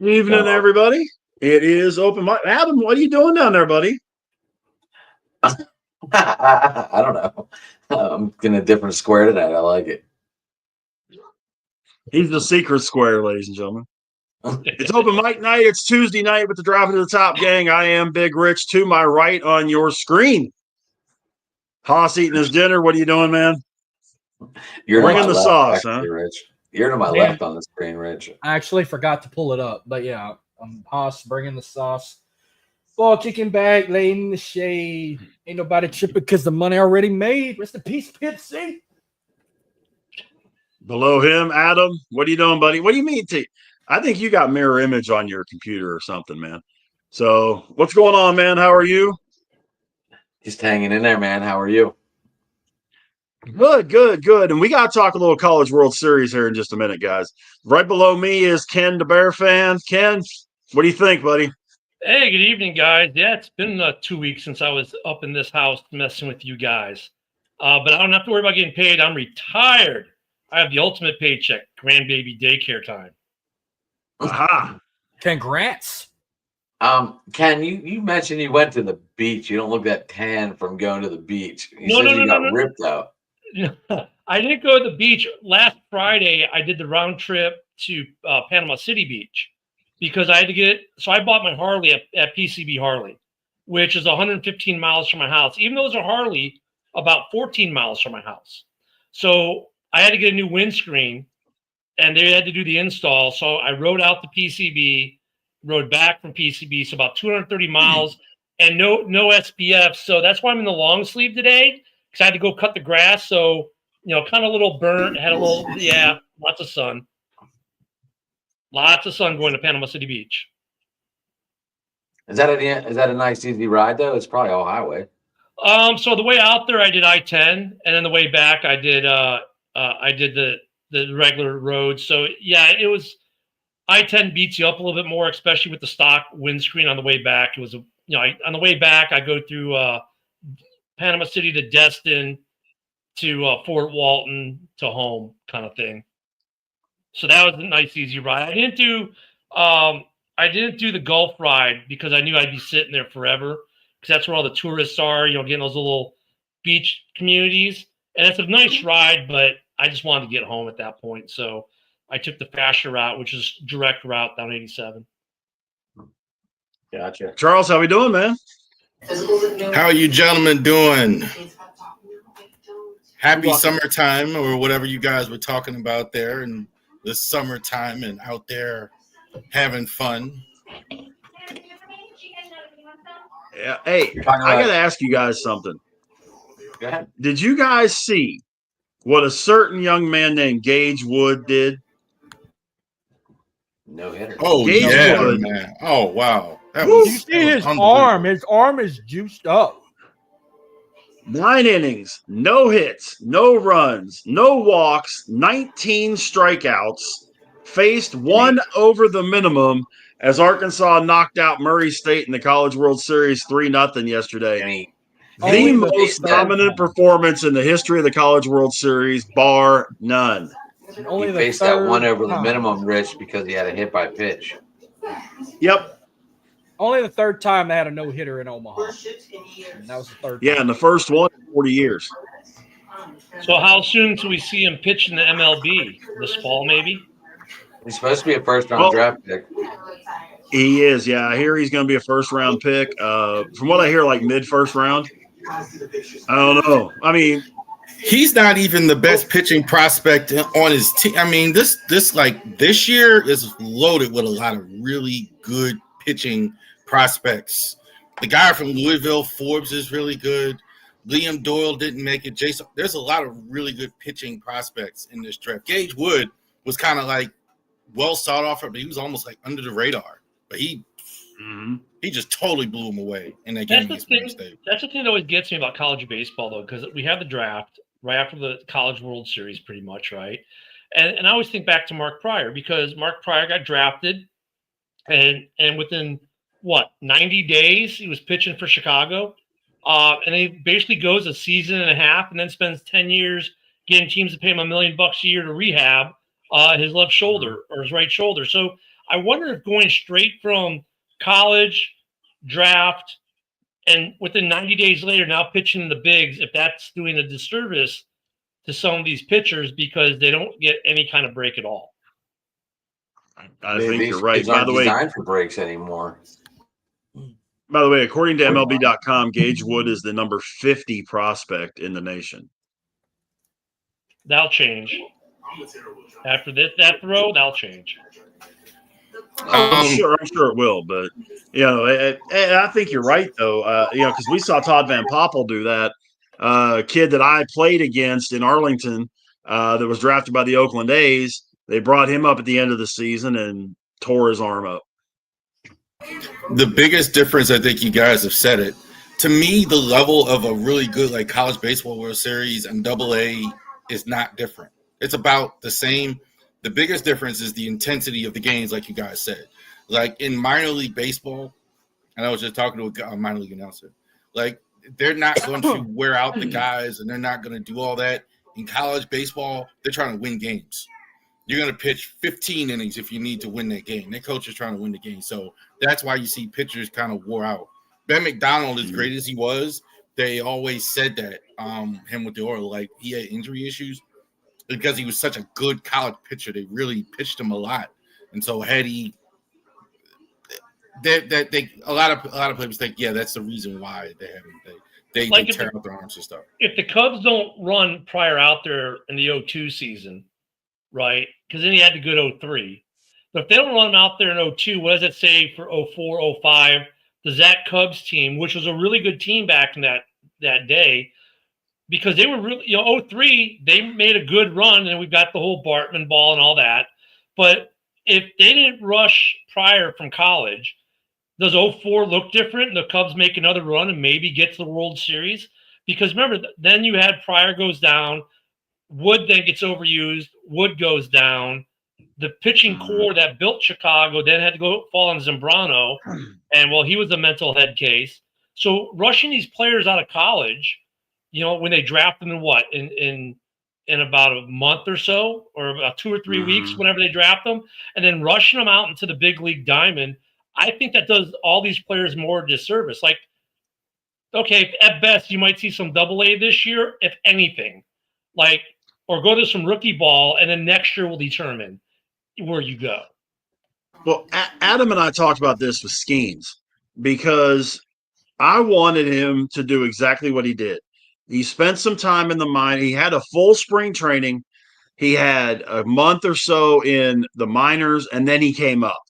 Evening, everybody. It is open mic. Adam, what are you doing down there, buddy? I don't know. I'm in a different square tonight. I like it. He's the secret square, ladies and gentlemen. It's open mic night. It's Tuesday night with the Driving to the Top gang. I am Big Rich. To my right on your screen, Haas eating his dinner. What are you doing, man? You're bringing the sauce, actually, huh? Rich. You're to my left on the screen, Rich. I actually forgot to pull it up, but yeah, Haas bringing the sauce. Ball kicking back, laying in the shade. Ain't nobody tripping because the money already made. Rest in peace, Pipsy. Below him, Adam. What are you doing, buddy? What do you mean? I think you got mirror image on your computer or something, man. So what's going on, man? How are you? Just hanging in there, man. How are you? Good. And we got to talk a little College World Series here in just a minute, guys. Right below me is Ken, the Bear fan. Ken, what do you think, buddy? Hey, good evening, guys. Yeah, it's been 2 weeks since I was up in this house messing with you guys. But I don't have to worry about getting paid. I'm retired. I have the ultimate paycheck, grandbaby daycare time. Aha. Congrats. Ken, you mentioned you went to the beach. You don't look that tan from going to the beach. You got ripped out. I didn't go to the beach. Last Friday, I did the round trip to Panama City Beach because I had to get – so I bought my Harley at PCB Harley, which is 115 miles from my house. Even though it's a Harley, about 14 miles from my house. So I had to get a new windscreen, and they had to do the install. So I rode out to PCB, rode back from PCB, so about 230 miles, and no SPF. So that's why I'm in the long sleeve today, because I had to go cut the grass. So, kind of a little burnt, had a little, lots of sun. Lots of sun going to Panama City Beach. Is that a nice, easy ride, though? It's probably all highway. So the way out there, I did I-10, and then the way back, I did the regular road. So, yeah, it was – I-10 beats you up a little bit more, especially with the stock windscreen on the way back. It was, on the way back, I go through Panama City to Destin to Fort Walton to home kind of thing. So that was a nice, easy ride. I didn't do the Gulf ride because I knew I'd be sitting there forever because that's where all the tourists are, getting those little beach communities. And it's a nice ride, but I just wanted to get home at that point. So I took the faster route, which is direct route down 87. Gotcha. Charles, how we doing, man? How are you gentlemen doing? Happy summertime or whatever you guys were talking about there in the summertime and out there having fun. Yeah. Hey, I got to ask you guys something. Go ahead. Did you guys see what a certain young man named Gage Wood did? No hitter. Oh, Gage yeah, Wood. man. Oh, wow. You see his arm. His arm is juiced up. 9 innings, no hits, no runs, no walks, 19 strikeouts, faced 1 over the minimum as Arkansas knocked out Murray State in the College World Series 3-0 yesterday. The most dominant performance in the history of the College World Series, bar none. He faced that 1 over the minimum, Rich, because he had a hit by pitch. Yep. Only the third time they had a no-hitter in Omaha. And that was the third time. And the first one in 40 years. So how soon till we see him pitch in the MLB? This fall, maybe? He's supposed to be a first-round draft pick. He is, yeah. I hear he's going to be a first-round pick. From what I hear, like mid-first round. I don't know. I mean, he's not even the best pitching prospect on his team. I mean, this year is loaded with a lot of really good pitching prospects. The guy from Louisville, Forbes, is really good. Liam Doyle didn't make it. Jason, there's a lot of really good pitching prospects in this draft. Gage Wood was kind of like well sought after, but he was almost like under the radar. But he just totally blew him away in that game against Murray State. That's the thing that always gets me about college baseball, though, because we have the draft right after the College World Series, pretty much, right? And I always think back to Mark Pryor because Mark Pryor got drafted. And within, 90 days, he was pitching for Chicago. And he basically goes a season and a half and then spends 10 years getting teams to pay him $1 million a year to rehab his left shoulder or his right shoulder. So I wonder if going straight from college, draft, and within 90 days later now pitching in the bigs, if that's doing a disservice to some of these pitchers because they don't get any kind of break at all. I Maybe think you're these right. kids aren't designed for breaks anymore. By the way, according to MLB.com, Gage Wood is the number 50 prospect in the nation. That'll change. After that throw, that'll change. I'm sure it will, but I think you're right though. Because we saw Todd Van Poppel do that. Kid that I played against in Arlington, that was drafted by the Oakland A's. They brought him up at the end of the season and tore his arm up. The biggest difference, I think you guys have said it. To me, the level of a really good like college baseball World Series and AA is not different. It's about the same. The biggest difference is the intensity of the games, like you guys said. Like in minor league baseball, and I was just talking to a minor league announcer, like they're not going to wear out the guys and they're not going to do all that. In college baseball, they're trying to win games. You're going to pitch 15 innings if you need to win that game. Their coach is trying to win the game. So that's why you see pitchers kind of wore out. Ben McDonald, as great as he was, they always said that him with the Orioles, like he had injury issues because he was such a good college pitcher. They really pitched him a lot. And so had he a lot of players think, yeah, that's the reason why they haven't they tear out their arms and stuff. If the Cubs don't run Pryor out there in the 02 season, right? Because then he had the good 03. But if they don't run him out there in 02, what does it say for 04, 05? Does that Cubs team, which was a really good team back in that day, because they were really, 03, they made a good run, and we got the whole Bartman ball and all that. But if they didn't rush Pryor from college, does 04 look different and the Cubs make another run and maybe get to the World Series? Because remember, then you had Pryor goes down, Wood then gets overused, Wood goes down. The pitching core that built Chicago then had to go fall on Zambrano, and he was a mental head case. So rushing these players out of college, when they draft them in about a month or so, or about 2 or 3 weeks, whenever they draft them, and then rushing them out into the big league diamond, I think that does all these players more disservice. Like, okay, at best you might see some AA this year, if anything, or go to some rookie ball, and then next year will determine where you go. Well, Adam and I talked about this with Skeens because I wanted him to do exactly what he did. He spent some time in the minor. He had a full spring training. He had a month or so in the minors, and then he came up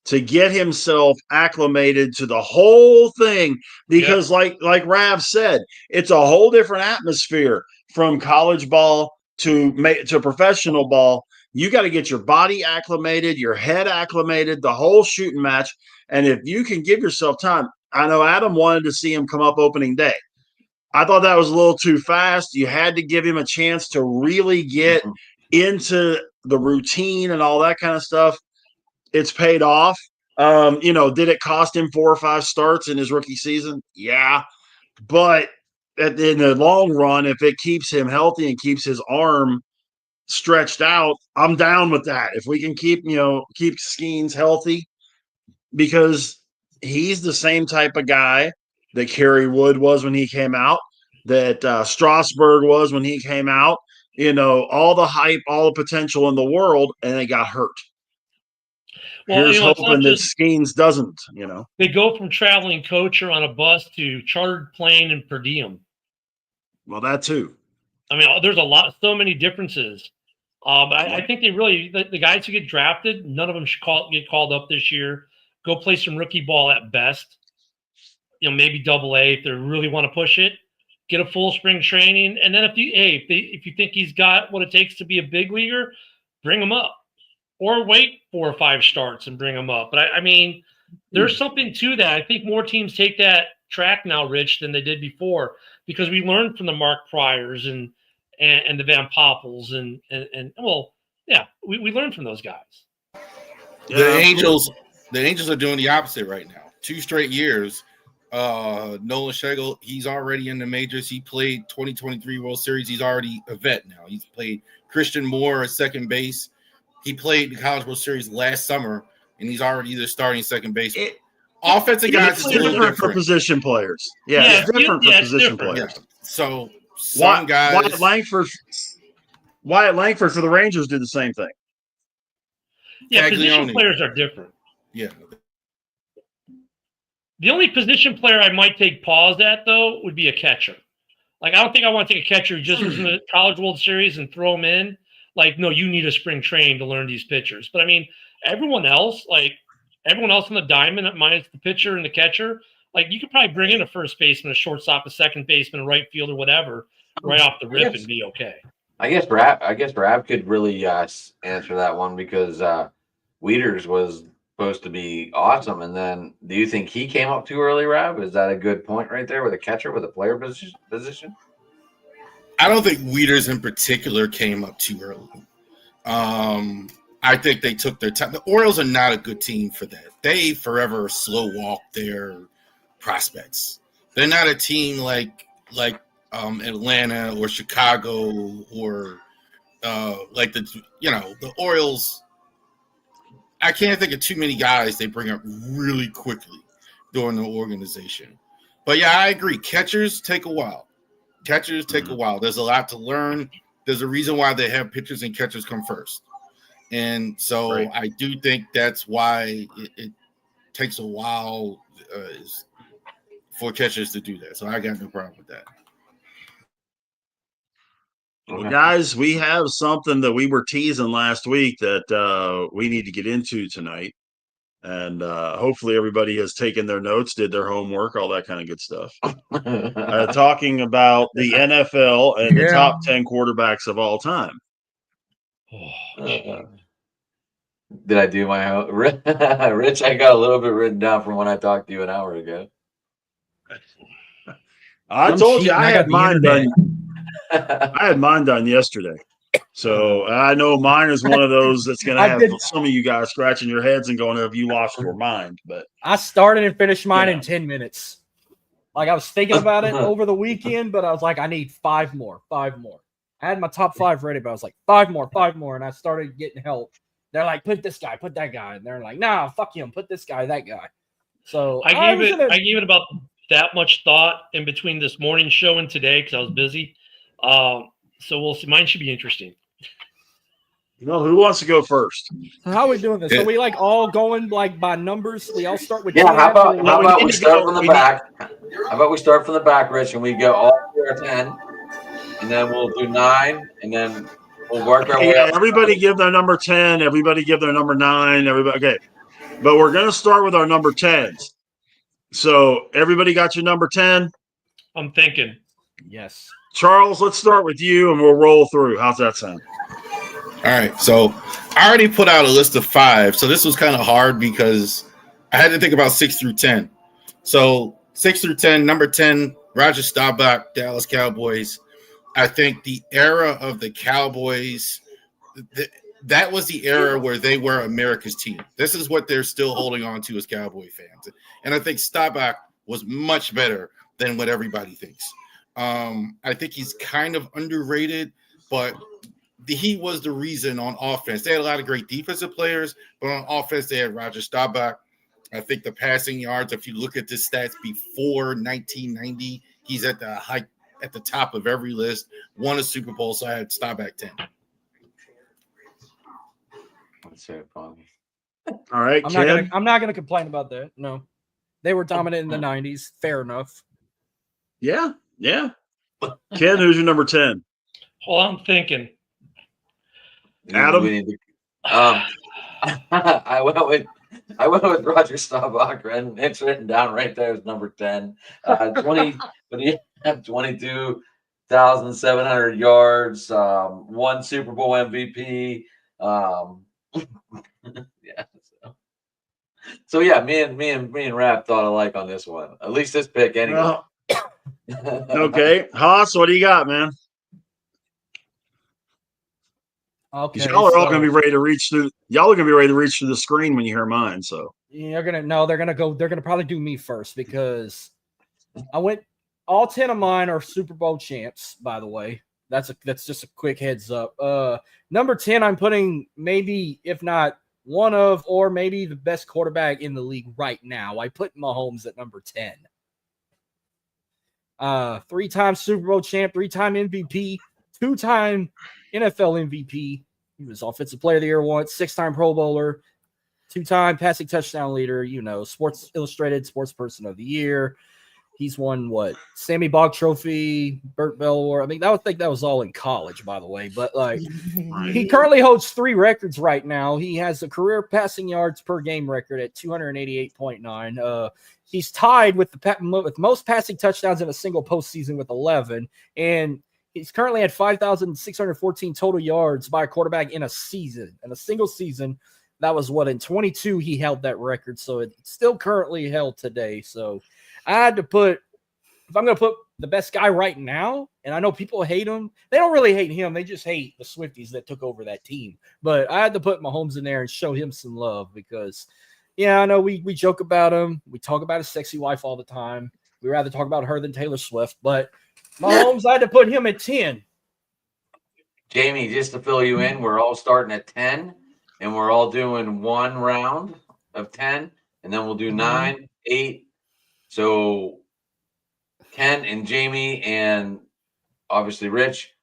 to get himself acclimated to the whole thing. Because like Rav said, it's a whole different atmosphere from college ball to professional ball. You got to get your body acclimated, your head acclimated, the whole shooting match. And if you can give yourself time, I know Adam wanted to see him come up opening day. I thought that was a little too fast. You had to give him a chance to really get into the routine and all that kind of stuff. It's paid off. Did it cost him 4 or 5 starts in his rookie season? Yeah. But in the long run, if it keeps him healthy and keeps his arm stretched out, I'm down with that. If we can keep Skeens healthy, because he's the same type of guy that Kerry Wood was when he came out, that Strasburg was when he came out, all the hype, all the potential in the world, and they got hurt. Well, here's hoping that Skeens doesn't, They go from traveling coach or on a bus to chartered plane and per diem. Well, that too. I mean, there's so many differences. I think they really, the guys who get drafted, none of them should get called up this year. Go play some rookie ball at best. Maybe AA if they really want to push it. Get a full spring training, and then if you think he's got what it takes to be a big leaguer, bring him up, or wait 4 or 5 starts and bring him up. But I mean, there's something to that. I think more teams take that track now, Rich, than they did before, because we learned from the Mark Pryors and the Van Poppels and we learned from those guys. The Angels are doing the opposite right now. 2 straight years. Nolan Schegel, he's already in the majors. He played 2023 World Series. He's already a vet now. He's played Christian Moore at second base. He played the College World Series last summer and he's already either starting second base. Offensive guys It's is a little different for different. position players. Yeah, it's different for position players. Yeah. So some guys. Wyatt Langford for the Rangers did the same thing. Yeah, position players are different. Yeah. The only position player I might take pause at, though, would be a catcher. Like, I don't think I want to take a catcher who just was in the College World Series and throw him in. Like, no, you need a spring training to learn these pitchers. But, I mean, everyone else in the diamond, minus the pitcher and the catcher, like, you could probably bring in a first baseman, a shortstop, a second baseman, a right fielder, whatever, right off the rip and be okay. I guess Rab could really answer that one because Wieters was supposed to be awesome, and then do you think he came up too early, Rab? Is that a good point right there with a catcher with a player position? I don't think Wieters in particular came up too early. I think they took their time. The Orioles are not a good team for that. They forever slow walk their prospects. They're not a team like Atlanta or Chicago or the Orioles. I can't think of too many guys they bring up really quickly during the organization. But yeah, I agree. Catchers take a while. There's a lot to learn. There's a reason why they have pitchers and catchers come first. And so right. I do think that's why it takes a while for catchers to do that. So I got no problem with that. Well, guys, we have something that we were teasing last week that we need to get into tonight. And hopefully everybody has taken their notes, did their homework, all that kind of good stuff. Talking about the NFL and the top 10 quarterbacks of all time. Did I do my own? Rich, I got a little bit written down from when I talked to you an hour ago. I told you I had mine done. I had mine done yesterday. So I know mine is one of those that's going to have some of you guys scratching your heads and going, have you lost your mind? But I started and finished mine in 10 minutes. Like I was thinking about it over the weekend, but I was like, I need 5 more. I had my top 5 ready, but I was like, 5 more. And I started getting help. They're like, put this guy, put that guy. And they're like, nah, fuck him. Put this guy, that guy. So I gave it about that much thought in between this morning show and today because I was busy. So we'll see. Mine should be interesting. Who wants to go first? How are we doing this? Are we like all going like by numbers? We all start with how about we start from the back? How about we start from the back, Rich, and we go all the way to 10, and then we'll do 9, and then we'll work our way up. Everybody give their number 10. Everybody give their number 9. Everybody, okay. But we're going to start with our number 10s. So everybody got your number 10? I'm thinking. Yes. Charles, let's start with you, and we'll roll through. How's that sound? All right, so I already put out a list of 5. So this was kind of hard because I had to think about 6 through 10. So 6 through 10, number 10, Roger Staubach, Dallas Cowboys. I think the era of the Cowboys, that was the era where they were America's team. This is what they're still holding on to as Cowboy fans. And I think Staubach was much better than what everybody thinks. I think he's kind of underrated, but he was the reason on offense. They had a lot of great defensive players, but on offense, they had Roger Staubach. I think the passing yards, if you look at the stats before 1990, he's at the top of every list. Won a Super Bowl, so I had Staubach 10. All right, I'm not gonna complain about that. No, they were dominant in the 90s. Fair enough. Yeah. Ken, who's your number 10? Well, I'm thinking. Adam? I went with Roger Staubach, and it's written down right there as number 10. 22,700 yards, 1 Super Bowl MVP. So yeah, me and Rap thought alike on this one. At least this pick anyway. Okay, Haas, what do you got, man? Okay, y'all are all going to be ready to reach through. Y'all are going to be ready to reach through the screen when you hear mine. So they're going to probably do me first because I went. All 10 of mine are Super Bowl champs. By the way, that's just a quick heads up. Number 10, I'm putting maybe if not one of, or maybe the best quarterback in the league right now. I put Mahomes at number 10. 3-time Super Bowl champ, 3-time MVP, 2-time NFL MVP. He was Offensive Player of the Year once, 6-time Pro Bowler, 2-time passing touchdown leader, Sports Illustrated Sports Person of the Year. He's won Sammy Bog Trophy, Burt Bell Award. I mean, I would think that was all in college, by the way. But he currently holds 3 records right now. He has a career passing yards per game record at 288.9. He's tied with with most passing touchdowns in a single postseason with 11, and he's currently at 5,614 total yards by a quarterback in a season, in a single season. That was in 22 he held that record, so it's still currently held today. So I had to put, if I'm going to put the best guy right now, and I know people hate him. They don't really hate him. They just hate the Swifties that took over that team. But I had to put Mahomes in there and show him some love because, I know we joke about him. We talk about his sexy wife all the time. We'd rather talk about her than Taylor Swift. But Mahomes, I had to put him at 10. Jamie, just to fill you in, we're all starting at 10, and we're all doing one round of 10, and then we'll do 9, 8. So Ken and Jamie and obviously Rich,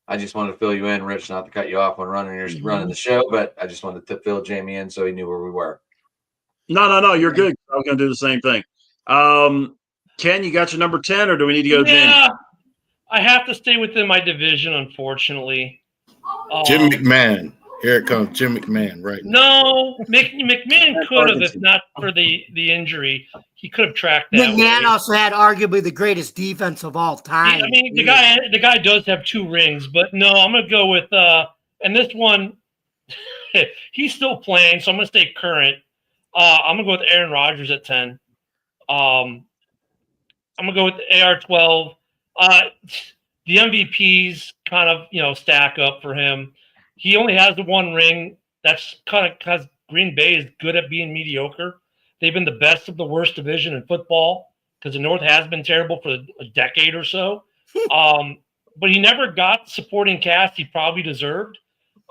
I just wanted to fill you in, Rich, not to cut you off when running the show, but I just wanted to fill Jamie in so he knew where we were. No, you're good. I was going to do the same thing. Ken, you got your number 10, or do we need to go to Jamie? I have to stay within my division, unfortunately. Jim McMahon. Here it comes, Jim McMahon, right? No, McMahon could have, if not for the injury. He could have tracked that. McMahon also had arguably the greatest defense of all time. I mean, the guy does have 2 rings, but no, I'm going to go with and this one, he's still playing, so I'm going to stay current. I'm going to go with Aaron Rodgers at 10. I'm going to go with AR12. The MVPs kind of, stack up for him. He only has the 1 ring. That's kind of because Green Bay is good at being mediocre. They've been the best of the worst division in football because the North has been terrible for a decade or so. But he never got the supporting cast he probably deserved.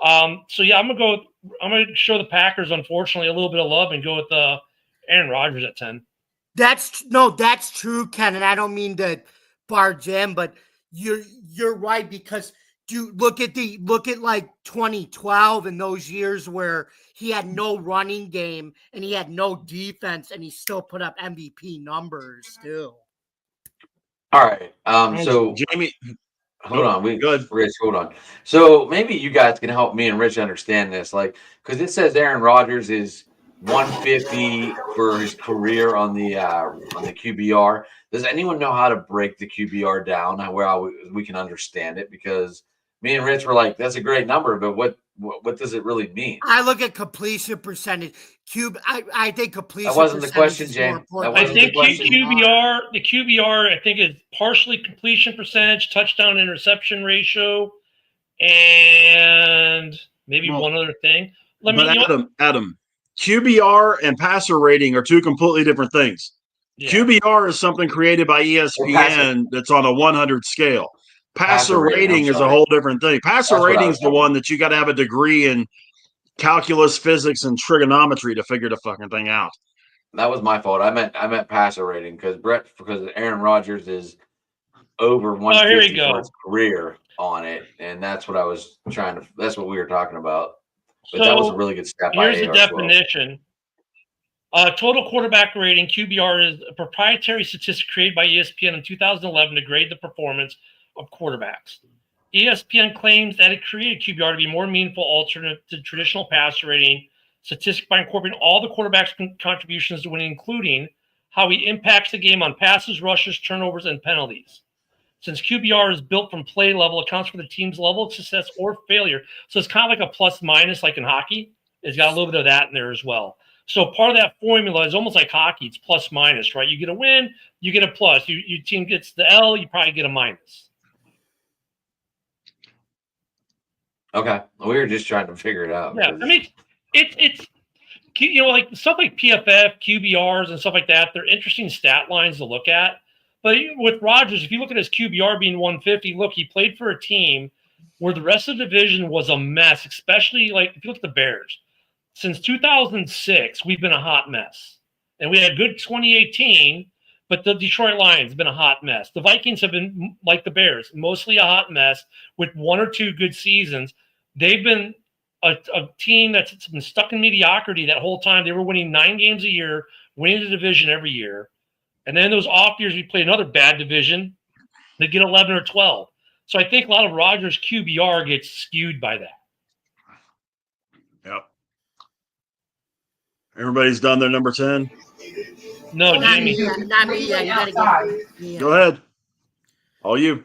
So yeah, I'm gonna show the Packers, unfortunately, a little bit of love and go with Aaron Rodgers at 10. That's true, Ken, and I don't mean to barge in, but you're right because look at like 2012 and those years where he had no running game and he had no defense and he still put up MVP numbers still. All right. So Jamie, hold on. Good. Rich, hold on. So maybe you guys can help me and Rich understand this, because it says Aaron Rodgers is 150 for his career on the QBR. Does anyone know how to break the QBR down where we can understand it? Because me and Rich were like, that's a great number, but what does it really mean? I look at completion percentage. I think completion. That wasn't the question, Jay. I think QBR, I think is partially completion percentage, touchdown interception ratio, and maybe one other thing. Adam, QBR and passer rating are 2 completely different things. Yeah. QBR is something created by ESPN that's on a 100 scale. Passer rating is a whole different thing. Passer rating is the one that you got to have a degree in calculus, physics, and trigonometry to figure the fucking thing out. That was my fault. I meant passer rating because Aaron Rodgers is over 150 for his career on it, and that's what I was that's what we were talking about. But that was a really good step. Here's the definition. Total quarterback rating, QBR, is a proprietary statistic created by ESPN in 2011 to grade the performance of quarterbacks. ESPN claims that it created QBR to be a more meaningful alternative to traditional passer rating statistic by incorporating all the quarterback's contributions to winning, including how he impacts the game on passes, rushes, turnovers, and penalties. Since QBR is built from play level, it accounts for the team's level of success or failure. So it's kind of like a plus minus, like in hockey. It's got a little bit of that in there as well. So part of that formula is almost like hockey. It's plus minus, right? You get a win, you get a plus. Your team gets the L, you probably get a minus. Okay. We were just trying to figure it out. Yeah. I mean, it's like stuff like PFF, QBRs, and stuff like that. They're interesting stat lines to look at. But with Rodgers, if you look at his QBR being 150, look, he played for a team where the rest of the division was a mess, especially like if you look at the Bears. since 2006, we've been a hot mess. And we had a good 2018, but the Detroit Lions have been a hot mess. The Vikings have been, like the Bears, mostly a hot mess with 1 or 2 good seasons. They've been a team that's been stuck in mediocrity that whole time. They were winning 9 games a year, winning the division every year. And then those off years, we play another bad division. They get 11 or 12. So I think a lot of Rodgers' QBR gets skewed by that. Yep. Everybody's done their number 10. No, Not Jamie. me. Not me. Yeah, you gotta get me. Go ahead. All you.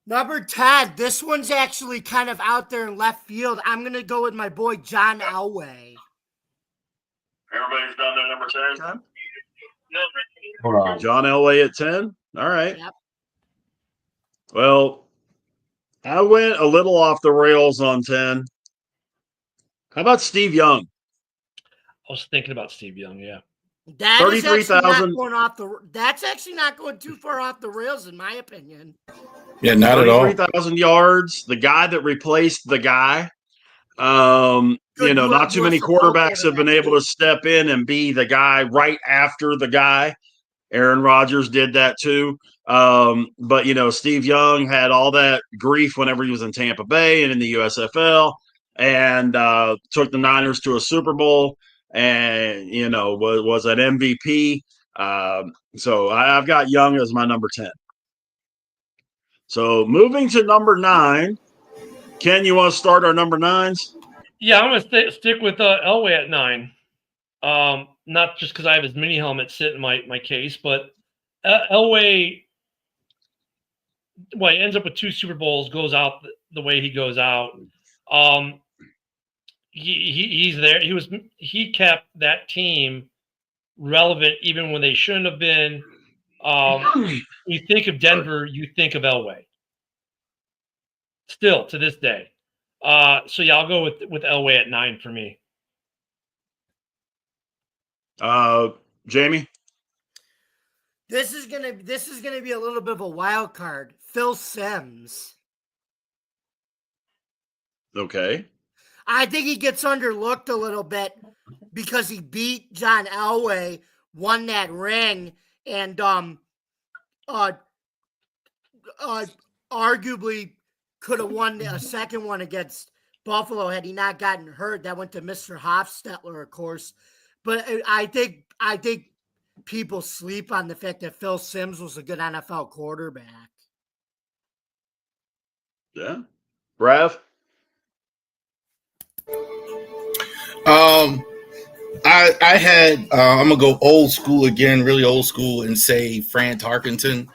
Number 10. This one's actually kind of out there in left field. I'm gonna go with my boy John Elway. Everybody's done their number 10. Hold on. John Elway at 10. All right. Yep. Well, I went a little off the rails on 10. How about Steve Young? I was thinking about Steve Young, yeah. That is actually 33,000. not going off the. That's actually not going too far off the rails, in my opinion. Yeah, not at all. 33,000 yards. The guy that replaced the guy. Not too many quarterbacks have been able to step in and be the guy right after the guy. Aaron Rodgers did that too. But Steve Young had all that grief whenever he was in Tampa Bay and in the USFL, and took the Niners to a Super Bowl, and was an MVP. So I've got Young as my number 10. So moving to number 9. Ken, you want to start our number 9s? Yeah, I'm going to stick with Elway at 9. Not just because I have his mini helmet sitting in my case, but Elway, he ends up with 2 Super Bowls, goes out the way he goes out. He's there. He kept that team relevant even when they shouldn't have been. You think of Denver, you think of Elway. Still to this day. So yeah, I'll go with Elway at 9 for me. Jamie? This is gonna be a little bit of a wild card. Phil Simms. Okay. I think he gets underlooked a little bit because he beat John Elway, won that ring, and arguably could have won a second one against Buffalo had he not gotten hurt. That went to Mr. Hofstetler, of course. But I think people sleep on the fact that Phil Simms was a good NFL quarterback. Yeah. Brav? I had I'm gonna go old school again, really old school, and say Fran Tarkenton.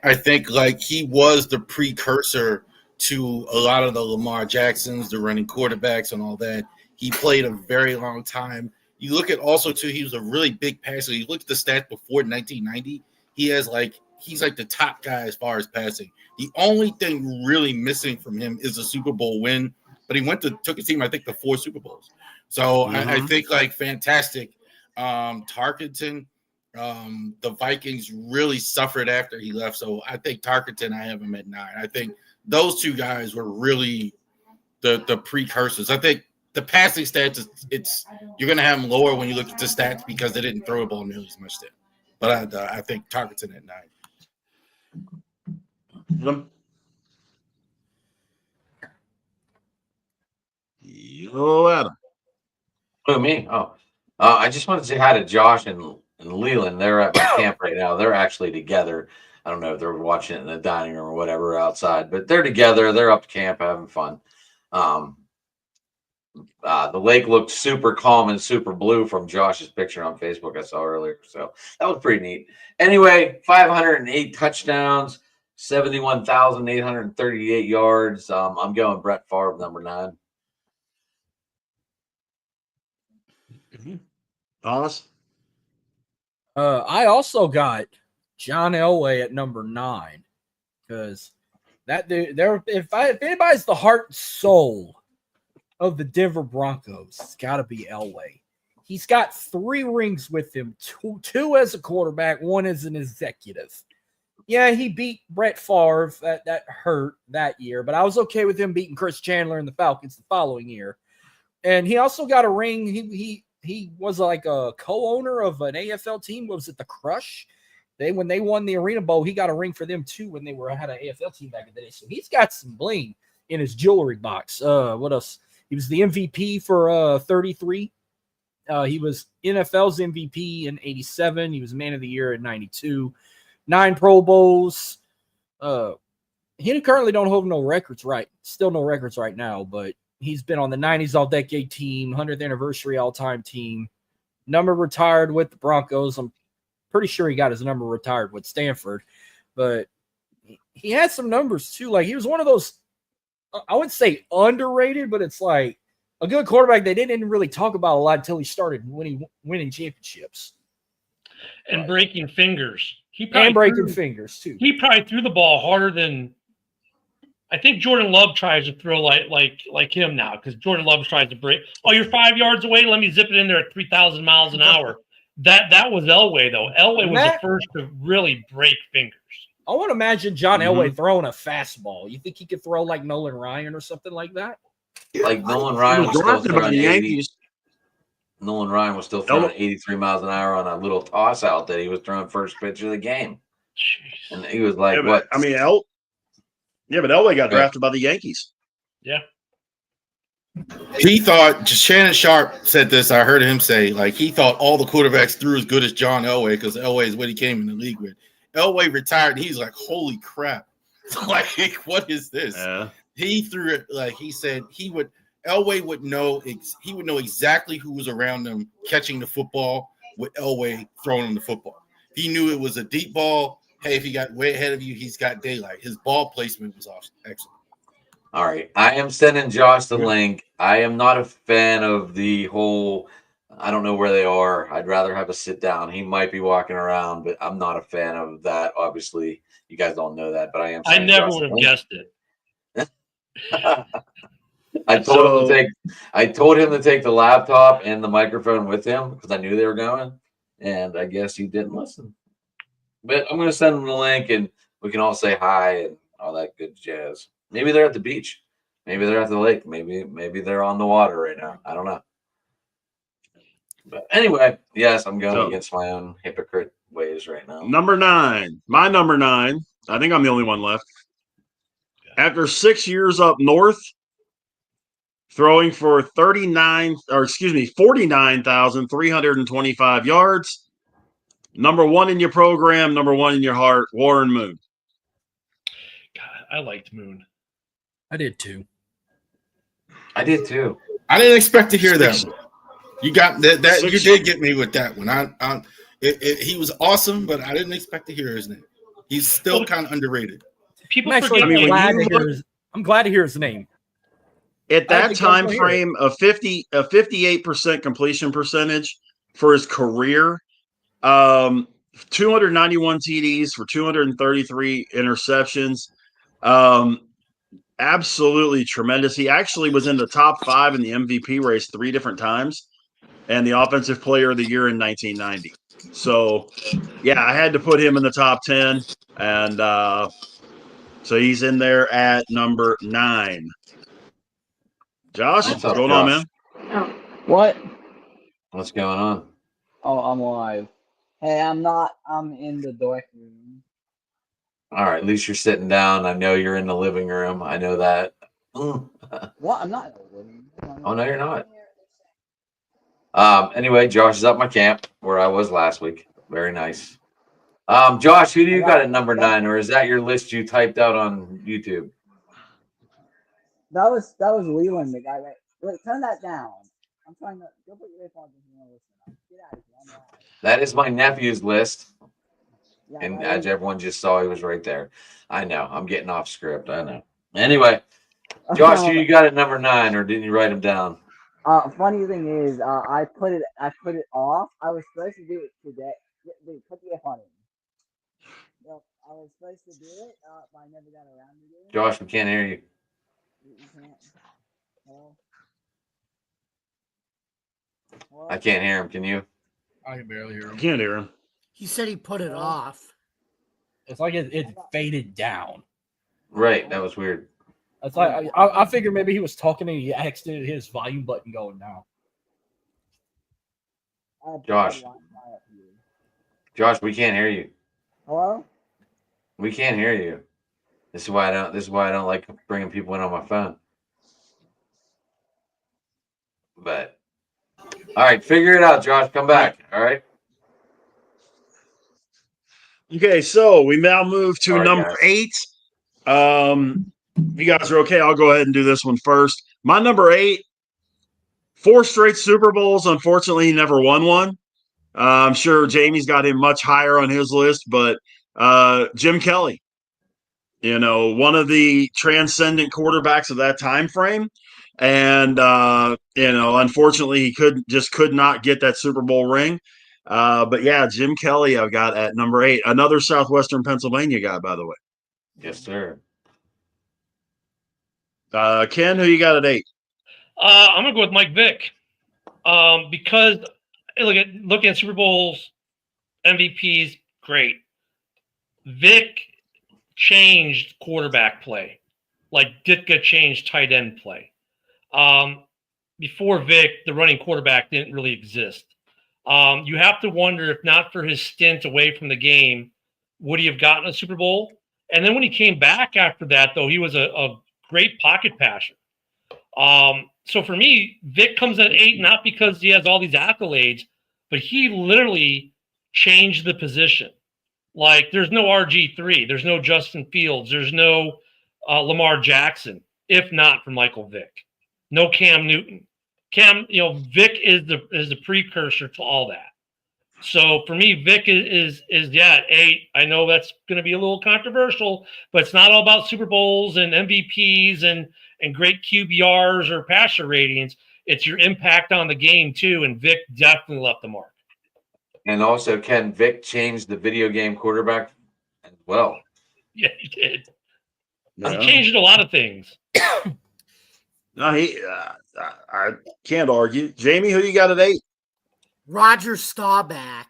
I think he was the precursor to a lot of the Lamar Jacksons, the running quarterbacks, and all that. He played a very long time. You look at also too, he was a really big passer. You look at the stats before 1990. He's the top guy as far as passing. The only thing really missing from him is a Super Bowl win, but he took his team, I think, to 4 Super Bowls. So I think fantastic. Tarkenton, the Vikings really suffered after he left. So I think Tarkenton, I have him at 9. I think those 2 guys were really the precursors. I think the passing stats, you're going to have them lower when you look at the stats because they didn't throw the ball nearly as much then. But I think Tarkenton at 9. Yo, Adam. Who, me? Oh, I just wanted to say hi to Josh and Leland. They're at my camp right now. They're actually together. I don't know if they're watching it in the dining room or whatever outside, but they're together. They're up camp having fun. The lake looked super calm and super blue from Josh's picture on Facebook I saw earlier. So that was pretty neat. Anyway, 508 touchdowns, 71,838 yards. I'm going Brett Favre, number 9. Thomas? I also got John Elway at number 9 because that dude, if anybody's the heart and soul of the Denver Broncos, it's got to be Elway. He's got 3 rings with him, two as a quarterback, 1 as an executive. Yeah, he beat Brett Favre. That hurt that year, but I was okay with him beating Chris Chandler and the Falcons the following year. And he also got a ring. He was like a co-owner of an AFL team. What was it, the Crush? When they won the Arena Bowl, he got a ring for them too when they had an AFL team back in the day. So he's got some bling in his jewelry box. What else? He was the MVP for 33. He was NFL's MVP in 87. He was Man of the Year in 92. 9 Pro Bowls. He currently don't hold no records right. Still no records right now, but he's been on the 90s All-Decade team, 100th Anniversary All-Time team. Number retired with the Broncos. I'm pretty sure he got his number retired with Stanford, but he had some numbers too. Like he was one of those, I wouldn't say underrated, but it's like a good quarterback they didn't really talk about a lot until he started winning championships. And breaking fingers. Fingers too. He probably threw the ball harder than I think Jordan Love tries to throw like him now, because Jordan Love tries to break. Oh, you're 5 yards away. Let me zip it in there at 3,000 miles an hour. That was Elway though. Elway was the first to really break fingers. I want to imagine John Elway throwing a fastball. You think he could throw like Nolan Ryan or something like that? Like Nolan Ryan was still drafted by throwing the 80. Yankees. Nolan Ryan was still throwing 83 miles an hour on a little toss out that he was throwing first pitch of the game. Jeez. And he was like, Yeah, what? I mean, but Elway got drafted by the Yankees. Yeah. He thought, Shannon Sharp said this, I heard him say, like, he thought all the quarterbacks threw as good as John Elway because Elway is what he came in the league with. Elway retired, and he's like, holy crap. Like, what is this? Yeah. He threw it, like he said, Elway would know, he would know exactly who was around him catching the football with Elway throwing him the football. He knew it was a deep ball. Hey, if he got way ahead of you, he's got daylight. His ball placement was excellent. All right. I am sending Josh the link. I am not a fan of the whole, I don't know where they are. I'd rather have a sit down. He might be walking around, but I'm not a fan of that. Obviously, you guys don't know that, but I am. I never would have guessed it. I told him to take the laptop and the microphone with him because I knew they were going, and I guess he didn't listen. But I'm going to send him the link, and we can all say hi and all that good jazz. Maybe they're at the beach. Maybe they're at the lake. Maybe they're on the water right now. I don't know. But anyway, yes, I'm going against my own hypocrite ways right now. Number 9. My number 9. I think I'm the only one left. After 6 years up north, throwing for 49,325 yards. Number 1 in your program, number 1 in your heart, Warren Moon. God, I liked Moon. I did too. I did too. I didn't expect to hear that one. You got that. You did get me with that one. He was awesome, but I didn't expect to hear his name. He's still kind of underrated. People I'm forget. I'm glad to hear his name. At that time frame, a 58% completion percentage for his career, 291 TDs for 233 interceptions. Absolutely tremendous. He actually was in the top 5 in the MVP race 3 different times, and the Offensive Player of the Year in 1990. So, yeah, I had to put him in the top 10, and so he's in there at number 9. Josh, what's going on, man? Oh. What? What's going on? Oh, I'm live. Hey, I'm in the dork room. All right, at least you're sitting down. I know you're in the living room. I know that. What? I'm not in the living room. Oh, no, you're not. Anyway, Josh is up my camp where I was last week. Very nice. Josh, who do you got at number 9, or is that your list you typed out on YouTube? That was Leland, the guy. Right? Wait, turn that down. I'm trying to go put your earphones in and listen. Get out of here. I'm live. That is my nephew's list. Yeah, And as everyone just saw, he was right there. I know. I'm getting off script. I know. Anyway, Josh, who you got at number 9, or didn't you write him down? Funny thing is, I put it off. I was supposed to do it today. Dude, put the F on it. Yep, I was supposed to do it, but I never got around to doing it. Josh, we can't hear you. You can't. Hello? I can't hear him. Can you? I can barely hear him. Can't hear him. He said he put it off. It's like it faded down. Right. That was weird. That's like I figured maybe he was talking and he accidentally hit his volume button going now. Josh. Josh, we can't hear you. Hello? We can't hear you. This is why I don't like bringing people in on my phone. But all right, figure it out, Josh. Come back. All right. Okay, so we now move to Sorry, number guys. 8. If you guys are okay, I'll go ahead and do this one first. My number 8, 4 straight Super Bowls. Unfortunately, he never won one. I'm sure Jamie's got him much higher on his list, but Jim Kelly, one of the transcendent quarterbacks of that time frame. And unfortunately, he could not get that Super Bowl ring. But yeah, Jim Kelly, I've got at number 8. Another Southwestern Pennsylvania guy, by the way. Yes, sir. Ken, who you got at 8? I'm gonna go with Mike Vick, because looking at Super Bowls, MVPs, great. Vick changed quarterback play, like Ditka changed tight end play. Before Vick, the running quarterback didn't really exist. You have to wonder if not for his stint away from the game, would he have gotten a Super Bowl? And then when he came back after that, though, he was a great pocket passer. So for me, Vic comes at 8, not because he has all these accolades, but he literally changed the position. Like, there's no RG3, there's no Justin Fields, there's no Lamar Jackson, if not for Michael Vick. No Cam Newton. Vic is the precursor to all that. So for me, Vic is at 8. I know that's going to be a little controversial, but it's not all about Super Bowls and MVPs and great QBRs or passer ratings. It's your impact on the game too, and Vic definitely left the mark. And also, Ken, Vic changed the video game quarterback as well. Yeah, he did. Yeah. He changed a lot of things. No, I can't argue. Jamie, who you got at 8? Roger Staubach.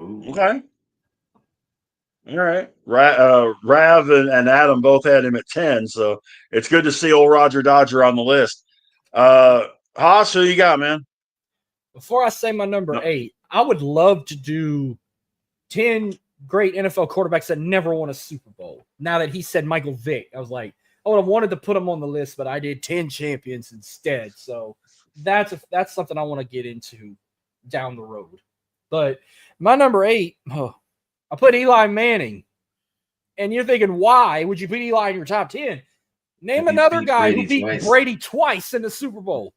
Ooh. Okay. All right. Rav and Adam both had him at 10, so it's good to see old Roger Dodger on the list. Haas, who you got, man? Before I say my number 8, I would love to do 10 great NFL quarterbacks that never won a Super Bowl. Now that he said Michael Vick, I was like, I would have wanted to put him on the list, but I did 10 champions instead. So that's something I want to get into down the road. But my number 8, I put Eli Manning. And you're thinking, why would you put Eli in your top 10? Name another guy who beat Brady twice in the Super Bowl.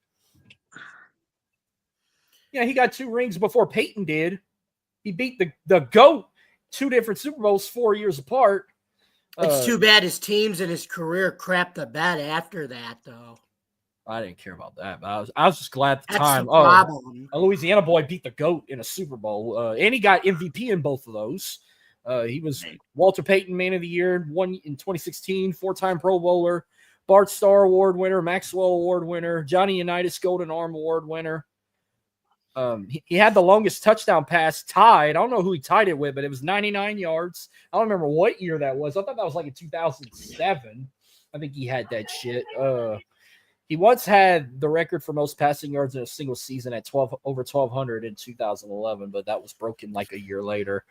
Yeah, he got 2 rings before Peyton did. He beat the GOAT 2 different Super Bowls 4 years apart. It's too bad his teams and his career crapped the bed after that, though. I didn't care about that, but I was just glad at the That's time. the problem. A Louisiana boy beat the GOAT in a Super Bowl, and he got MVP in both of those. He was Walter Payton Man of the Year, won in 2016, 4-time Pro Bowler, Bart Starr Award winner, Maxwell Award winner, Johnny Unitas Golden Arm Award winner. He had the longest touchdown pass tied. I don't know who he tied it with, but it was 99 yards. I don't remember what year that was. I thought that was like in 2007. I think he had that shit. He once had the record for most passing yards in a single season at over 1,200 in 2011, but that was broken like a year later.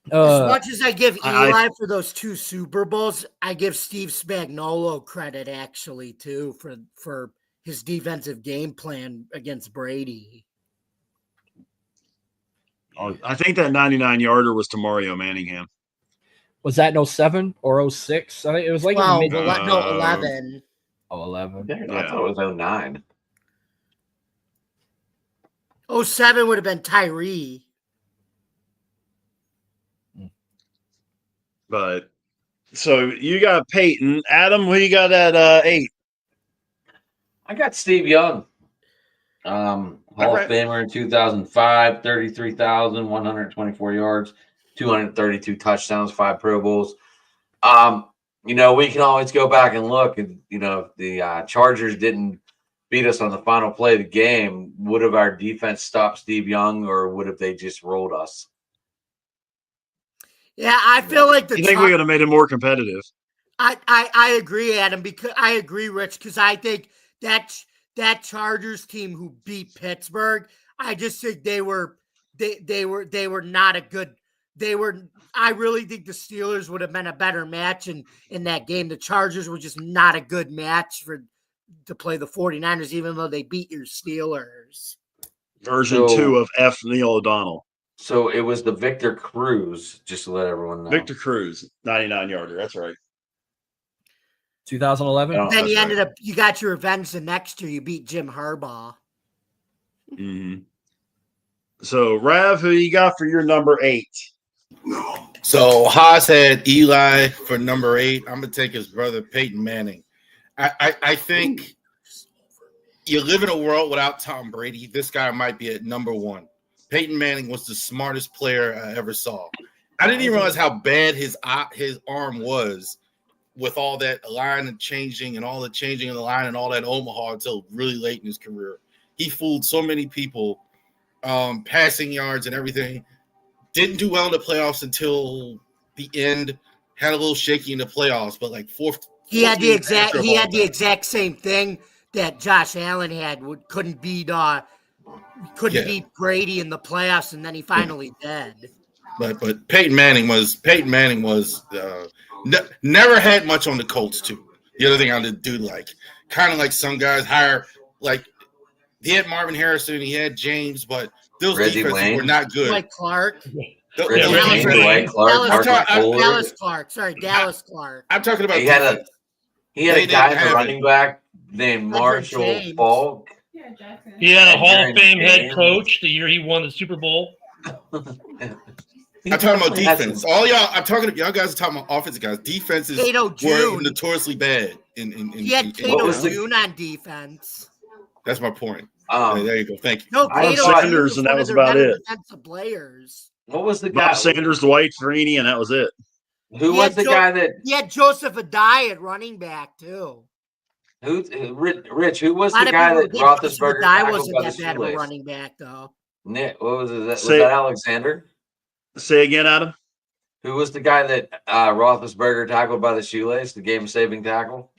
As much as I give Eli for those 2 Super Bowls, I give Steve Spagnuolo credit actually too for his defensive game plan against Brady. Oh, I think that 99-yarder was to Mario Manningham. Was that in 07 or 06? I think it was like 11. Oh, 11. Yeah, I thought it was 09. 07 would have been Tyree. But so you got Peyton. Adam, who you got at 8? I got Steve Young. Hall of Famer in 2005, 33,124 yards, 232 touchdowns, 5 Pro Bowls. We can always go back and look, and if the Chargers didn't beat us on the final play of the game, would have our defense stopped Steve Young, or would have they just rolled us? Yeah, I feel like you think we would have made it more competitive? I agree, Adam, because I agree, Rich, because I think that Chargers team who beat Pittsburgh, I just think they were not a good. I really think the Steelers would have been a better match in that game. The Chargers were just not a good match to play the 49ers, even though they beat your Steelers. Version 2 of F. Neil O'Donnell. So it was the Victor Cruz, just to let everyone know. Victor Cruz, 99-yarder. That's right. 2011. Then you got your revenge the next year. You beat Jim Harbaugh. Mm-hmm. So, Rav, who you got for your number 8? So Haas had Eli for number 8. I'm gonna take his brother Peyton Manning. I think you live in a world without Tom Brady. This guy might be at number 1. Peyton Manning was the smartest player I ever saw. I didn't even realize how bad his arm was with all that line and changing and all the changing of the line and all that Omaha until really late in his career. He fooled so many people, passing yards and everything. Didn't do well in the playoffs until the end. Had a little shaky in the playoffs, but like fourth. He had the exact same thing that Josh Allen had. Couldn't beat Brady in the playoffs, and then he finally did. But Peyton Manning was never had much on the Colts too. The other thing I do like, kind of like some guys hire, like he had Marvin Harrison, he had James, but those defenses were not good. Like Clark. Dallas Clark. I'm talking about. He had a guy, the running back named Marshall Falk. He had a Hall of Fame head coach the year he won the Super Bowl. I'm talking about defense. Y'all guys are talking about offensive guys. Defenses were notoriously bad. He had Cato June on defense. That's my point. There you go. Thank you. No, Cato Sanders, and that was about it. Defensive players. What was the guy? Bob Sanders, Dwight Freeney, and that was it. Who was the guy that? He had Joseph Adai at running back too. Rich? Who was the guy that Roethlisberger tackled wasn't by that the bad of a shoelace? running back though. Nick, what was it? Was that Alexander? Say again, Adam. Who was the guy that Roethlisberger tackled by the shoelace? The game-saving tackle.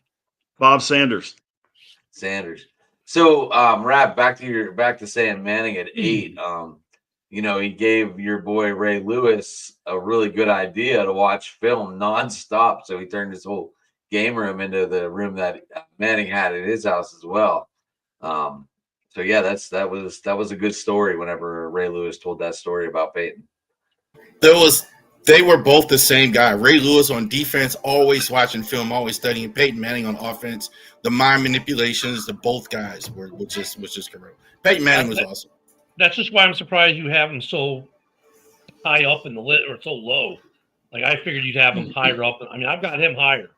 Bob Sanders. So, Rap, back to saying Manning at 8. He gave your boy Ray Lewis a really good idea to watch film nonstop. So he turned his whole game room into the room that Manning had at his house as well. So yeah, that was a good story. Whenever Ray Lewis told that story about Peyton, they were both the same guy. Ray Lewis on defense, always watching film, always studying. Peyton Manning on offense, the mind manipulations. Both guys were just correct. Peyton Manning was awesome. That's just why I'm surprised you have him so high up in the list or so low. Like I figured you'd have him higher up. I mean, I've got him higher,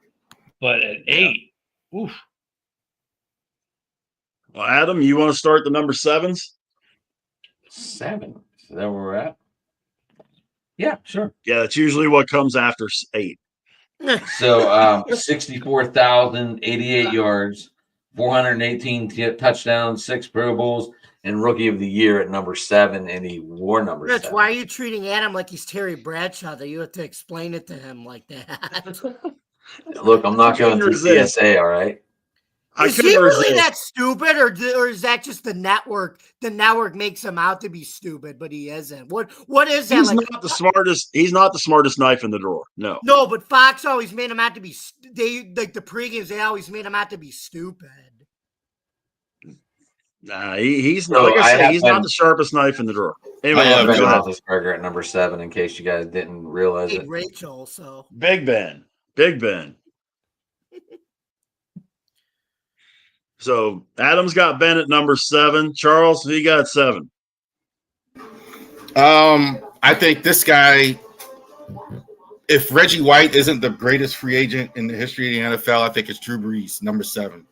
but at 8, oof. Well, Adam, you want to start the number 7s? 7. Is that where we're at? Yeah, sure. Yeah, that's usually what comes after 8. So 64,088 yards, 418 touchdowns, 6 Pro Bowls, and Rookie of the Year at number 7, and he wore number 7. Why are you treating Adam like he's Terry Bradshaw? That you have to explain it to him like that. Look, I'm not going through CSA, all right? Is he really that stupid, or is that just the network? The network makes him out to be stupid, but he isn't. What is that? He's not the smartest. He's not the smartest knife in the drawer. No, but Fox always made him out to be. They like the pregames. They always made him out to be stupid. Nah, he's not. Like I said, he's not the sharpest knife in the drawer. Anyway, I have Ben Roethlisberger at number 7, in case you guys didn't realize it. Rachel, so Big Ben. So Adam's got Ben at number 7. Charles, who you got at 7? I think this guy, if Reggie White isn't the greatest free agent in the history of the NFL, I think it's Drew Brees, number 7.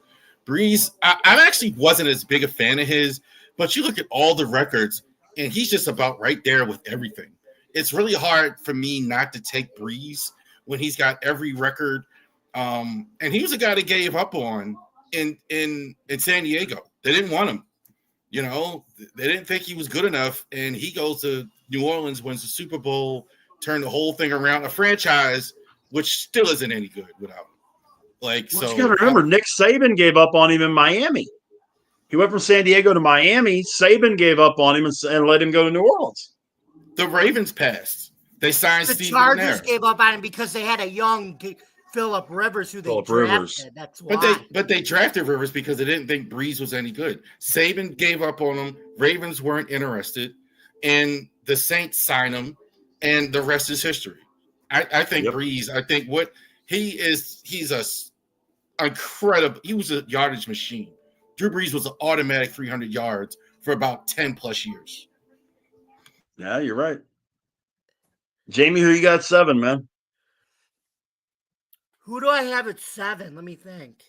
Brees, I actually wasn't as big a fan of his, but you look at all the records, and he's just about right there with everything. It's really hard for me not to take Brees when he's got every record. And he was a guy that gave up on in San Diego. They didn't want him. They didn't think he was good enough, and he goes to New Orleans, wins the Super Bowl, turned the whole thing around, a franchise which still isn't any good without him. Like, Well, so you got to remember, Nick Saban gave up on him in Miami. He went from San Diego to Miami. Saban gave up on him and let him go to New Orleans. the Ravens passed. They signed The Steve Chargers McNair. gave up on him because they had a young Phillip Rivers who they Phillip drafted. Rivers. That's why. But they drafted Rivers because they didn't think Breeze was any good. Saban gave up on him. Ravens weren't interested, and the Saints signed him, and the rest is history. I think Breeze. I think what he's a incredible. He was a yardage machine. Drew Brees was an automatic 300 yards for about 10 plus years. Yeah, you're right. Jamie, who you got 7, man? Who do I have at 7? Let me think.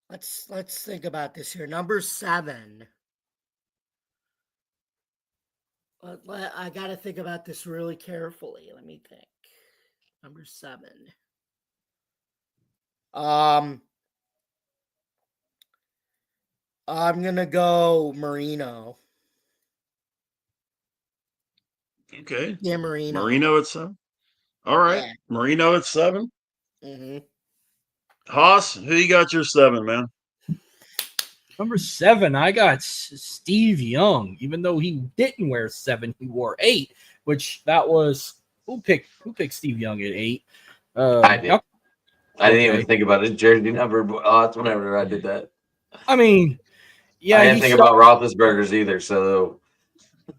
Let's think about this here. Number 7. I got to think about this really carefully. Let me think. Number 7. I'm gonna go Marino. Okay. Yeah, Marino. Marino at 7. All right. Yeah. Marino at 7. Mm-hmm. Haas, who you got your 7, man? Number 7, I got Steve Young. Even though he didn't wear 7, he wore 8, which that was who picked Steve Young at 8? I did. I didn't even think about his jersey number, but that's whenever I did that. I mean, yeah, I didn't think about Roethlisberger's either. So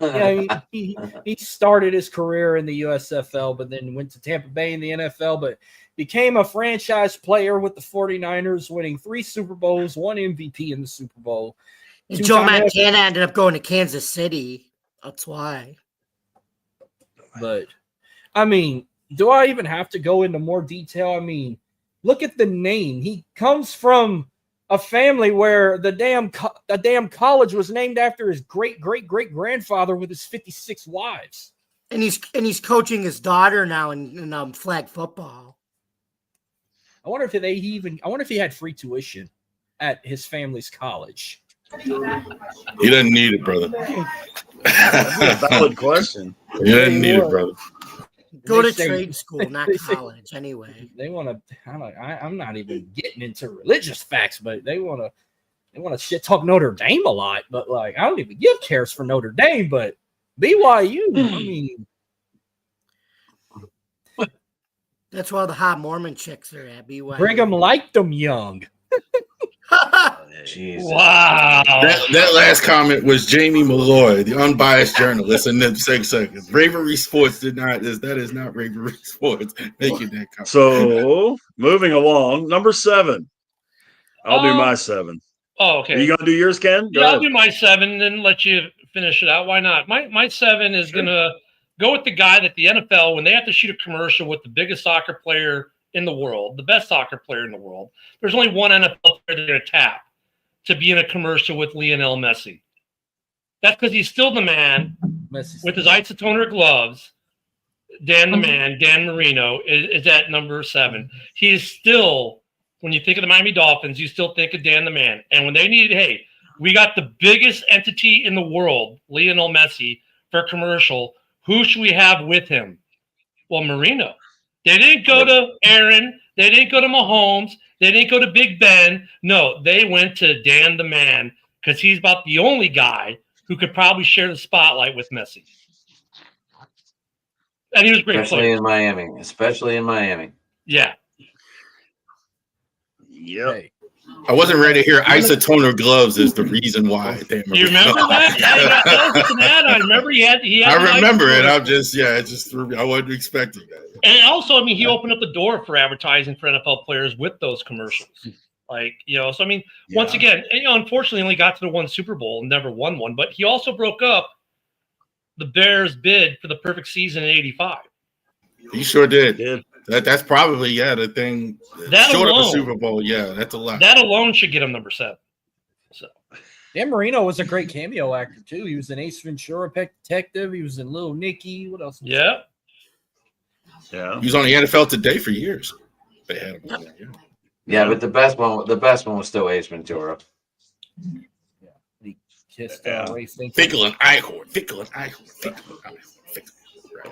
yeah, he started his career in the USFL, but then went to Tampa Bay in the NFL, but became a franchise player with the 49ers, winning 3 Super Bowls, 1 MVP in the Super Bowl. And Joe Montana ended up going to Kansas City. That's why. But, I mean, do I even have to go into more detail? I mean, look at the name. He comes from a family where the damn college was named after his great-great-great-grandfather with his 56 wives. And he's coaching his daughter now in flag football. I wonder if he had free tuition at his family's college. He doesn't need it, brother. Valid question. He doesn't need it, brother. Go to trade school, not college, anyway. They want to. I'm not even getting into religious facts, but they want to shit talk Notre Dame a lot. But like, I don't even give cares for Notre Dame, but BYU. I mean, that's why the hot Mormon chicks are at BYU. Brigham liked them young. Jesus. Wow. That last comment was Jamie Malloy, the unbiased journalist, in the 6 seconds. Bravery Sports that is not Bravery Sports making that comment. So moving along, number 7. I'll do my 7. Oh, okay. Are you gonna do yours, Ken? Go Yeah, I'll ahead. do my 7 and then let you finish it out. Why not? My 7 is gonna go with the guy that the NFL, when they have to shoot a commercial with the biggest soccer player in the world, the best soccer player in the world, there's only one NFL player they're gonna tap to be in a commercial with Lionel Messi. That's because he's still the man with his isotoner gloves. Dan the man, Dan Marino, is at number 7. He is still, when you think of the Miami Dolphins, you still think of Dan the man. And when they needed, hey, we got the biggest entity in the world, Lionel Messi, for a commercial. Who should we have with him? Well, Marino. They didn't go to Aaron. They didn't go to Mahomes. They didn't go to Big Ben. No, they went to Dan the man because he's about the only guy who could probably share the spotlight with Messi. And he was a great especially player. Especially in Miami. Yeah. Yep. Hey, I wasn't ready to hear isotoner gloves is the reason why. You remember that? That was an ad. I remember he had I remember it. I'm just, it just threw me. I wasn't expecting that. And also, I mean, he opened up the door for advertising for NFL players with those commercials. Like, so I mean, once again, unfortunately, he only got to the one Super Bowl and never won one, but he also broke up the Bears' bid for the perfect season in '85. He sure did. That's probably, the thing. That short alone, of a Super Bowl, that's a lot. That alone should get him number 7. So Dan Marino was a great cameo actor, too. He was an Ace Ventura detective. He was in Little Nicky. What else? Yeah. Yeah. He was on the NFL Today for years. They had him. Yeah, but the best one was still Ace Ventura. Yeah. He kissed Ray Finkel. Finkel and Eichhorn.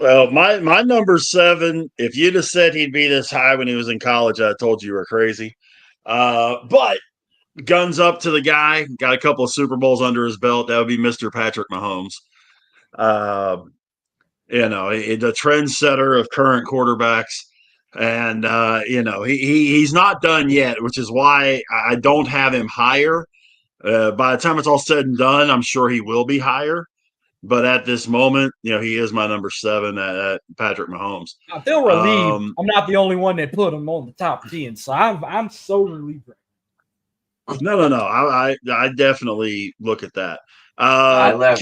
Well, my number 7, if you'd have said he'd be this high when he was in college, I told you were crazy. But guns up to the guy, got a couple of Super Bowls under his belt. That would be Mr. Patrick Mahomes. The trendsetter of current quarterbacks. And, he's not done yet, which is why I don't have him higher. By the time it's all said and done, I'm sure he will be higher. But at this moment, he is my number 7 at Patrick Mahomes. I feel relieved. I'm not the only one that put him on the top 10, so I'm so relieved. No. I definitely look at that.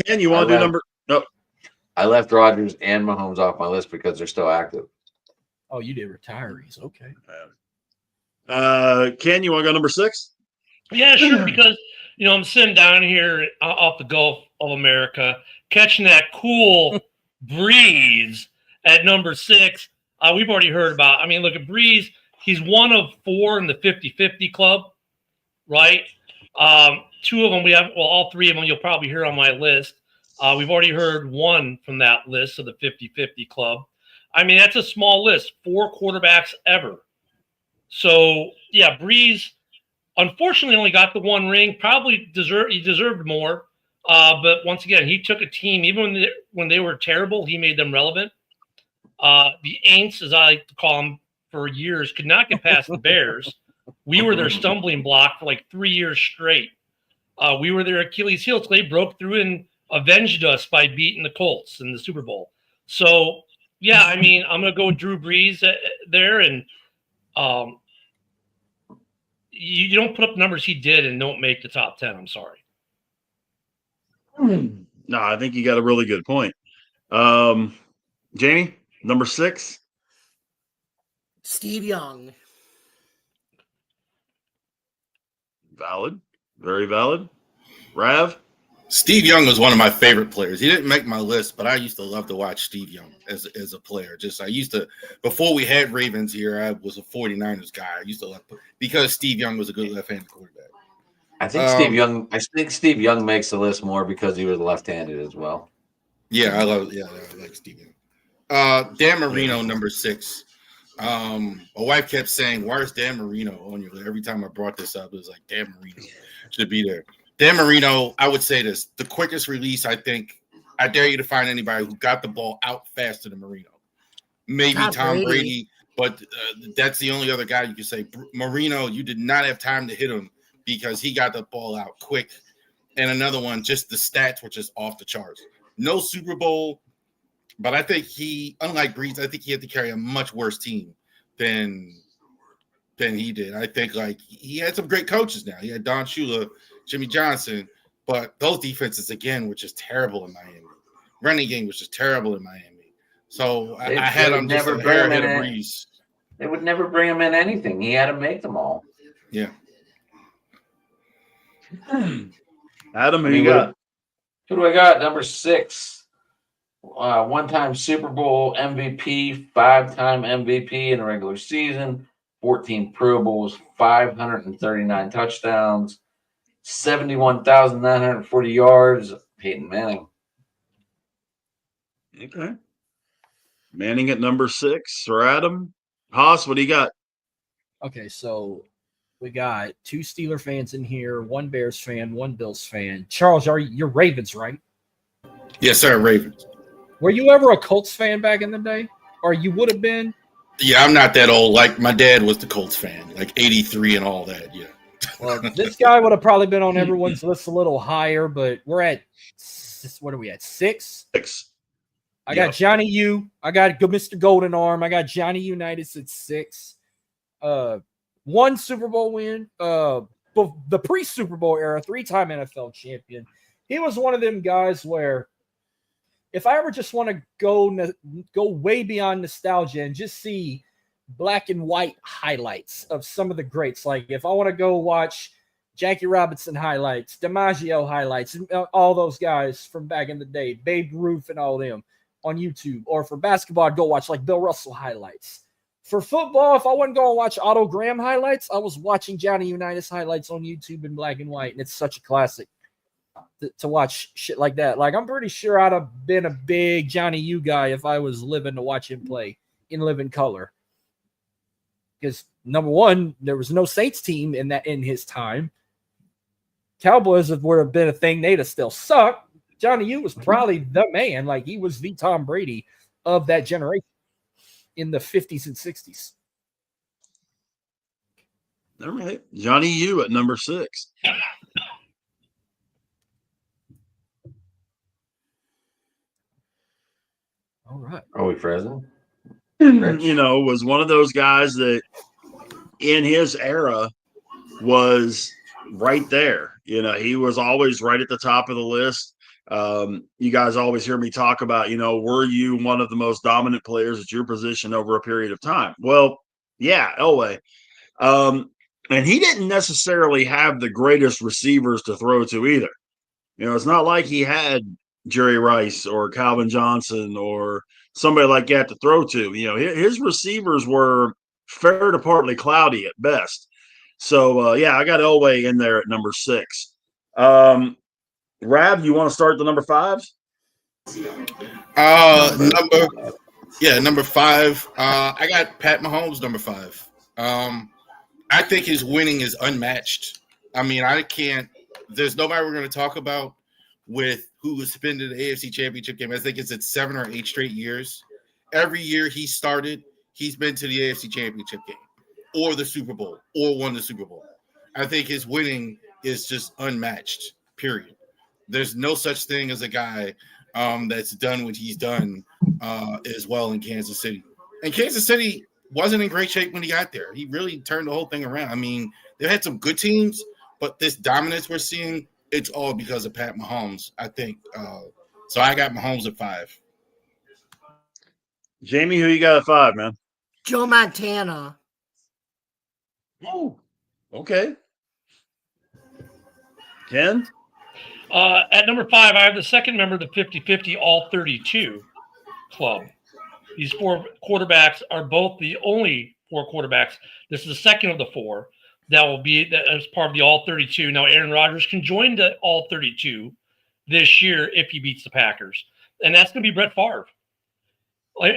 Ken, you want to do number? No. I left Rodgers and Mahomes off my list because they're still active. Oh, you did retirees. Okay. Ken, you want to go number 6? Yeah, sure. Because I'm sitting down here off the Gulf of America, catching that cool breeze at number 6. We've already heard about. I mean, look at Breeze. He's one of 4 in the 50-50 club, right? 2 of them we have. Well, all 3 of them you'll probably hear on my list. We've already heard 1 from that list of the 50-50 club. I mean, that's a small list. 4 quarterbacks ever. So yeah, Breeze. Unfortunately, only got the 1 ring. Probably deserved more. But once again, he took a team, even when they were terrible, he made them relevant. The Aints, as I like to call them for years, could not get past the Bears. We were their stumbling block for like 3 years straight. We were their Achilles heel till they broke through and avenged us by beating the Colts in the Super Bowl. So, yeah, I mean, I'm going to go with Drew Brees there. And you don't put up the numbers he did and don't make the top 10. I'm sorry. No, I think you got a really good point. Jamie, number 6. Steve Young. Valid. Very valid. Rav? Steve Young was one of my favorite players. He didn't make my list, but I used to love to watch Steve Young as a player. I used to, before we had Ravens here, I was a 49ers guy. I used to love, because Steve Young was a good left-handed quarterback. I think Steve Young makes the list more because he was left-handed as well. Yeah, I like Steve Young. Dan Marino, number 6. My wife kept saying, "Where's Dan Marino on your list?" Every time I brought this up, it was like Dan Marino should be there. Dan Marino, I would say this: the quickest release. I think I dare you to find anybody who got the ball out faster than Marino. Maybe Tom Brady, but that's the only other guy you can say. Marino, you did not have time to hit him because he got the ball out quick. And another one, just the stats were just off the charts. No Super Bowl, but I think unlike Brees, I think he had to carry a much worse team than he did. I think he had some great coaches now. He had Don Shula, Jimmy Johnson, but those defenses again were just terrible in Miami. Running game was just terrible in Miami. So I had him just a hair ahead of Brees. They would never bring him in anything. He had to make them all. Yeah. Adam, who you got? Who do I got? Number 6. One-time Super Bowl MVP, 5-time MVP in the regular season, 14 Pro Bowls, 539 touchdowns, 71,940 yards. Peyton Manning. Okay. Manning at number 6 for Adam. Haas, what do you got? Okay, so we got 2 Steeler fans in here, 1 Bears fan, 1 Bills fan. Charles, you're Ravens, right? Yes, sir, Ravens. Were you ever a Colts fan back in the day? Or you would have been? Yeah, I'm not that old. Like, my dad was the Colts fan, like 83 and all that, yeah. Well, this guy would have probably been on everyone's list a little higher, but we're at, what are we at, 6? 6. I got Johnny U. I got Mr. Golden Arm. I got Johnny Unitas at 6. 1 Super Bowl win. The pre-Super Bowl era, 3-time NFL champion. He was one of them guys where if I ever just want to go way beyond nostalgia and just see black and white highlights of some of the greats, like if I want to go watch Jackie Robinson highlights, DiMaggio highlights, and all those guys from back in the day, Babe Ruth and all them on YouTube, or for basketball, I'd go watch like Bill Russell highlights. For football, if I wasn't going to watch Otto Graham highlights, I was watching Johnny Unitas highlights on YouTube in black and white, and it's such a classic. to watch shit like that. Like, I'm pretty sure I'd have been a big Johnny U guy if I was living to watch him play in living color. Because number one, there was no Saints team in his time. Cowboys would have been a thing. They'd have still sucked. Johnny U was probably the man. Like, he was the Tom Brady of that generation in the 50s and 60s. All right. Johnny U at number 6. All right. Are we frozen? Was one of those guys that in his era was right there. He was always right at the top of the list. You guys always hear me talk about, were you one of the most dominant players at your position over a period of time? Well, yeah, Elway. And he didn't necessarily have the greatest receivers to throw to either. It's not like he had Jerry Rice or Calvin Johnson or somebody like that to throw to. His receivers were fair to partly cloudy at best. So, I got Elway in there at number 6. Rab, you want to start the number 5s? Number 5. I got Pat Mahomes, number 5. I think his winning is unmatched. I mean, there's nobody we're going to talk about with who has been to the AFC Championship game. I think it's 7 or 8 straight years. Every year he started, he's been to the AFC Championship game or the Super Bowl or won the Super Bowl. I think his winning is just unmatched, period. There's no such thing as a guy that's done what he's done as well in Kansas City. And Kansas City wasn't in great shape when he got there. He really turned the whole thing around. I mean, they had some good teams, but this dominance we're seeing, it's all because of Pat Mahomes, I think. So I got Mahomes at 5. Jamie, who you got at 5, man? Joe Montana. Oh, okay. Ken? At number 5, I have the second member of the 50-50 All-32 club. These 4 quarterbacks are both the only 4 quarterbacks. This is the second of the 4 that will be as part of the All-32. Now, Aaron Rodgers can join the All-32 this year if he beats the Packers. And that's going to be Brett Favre.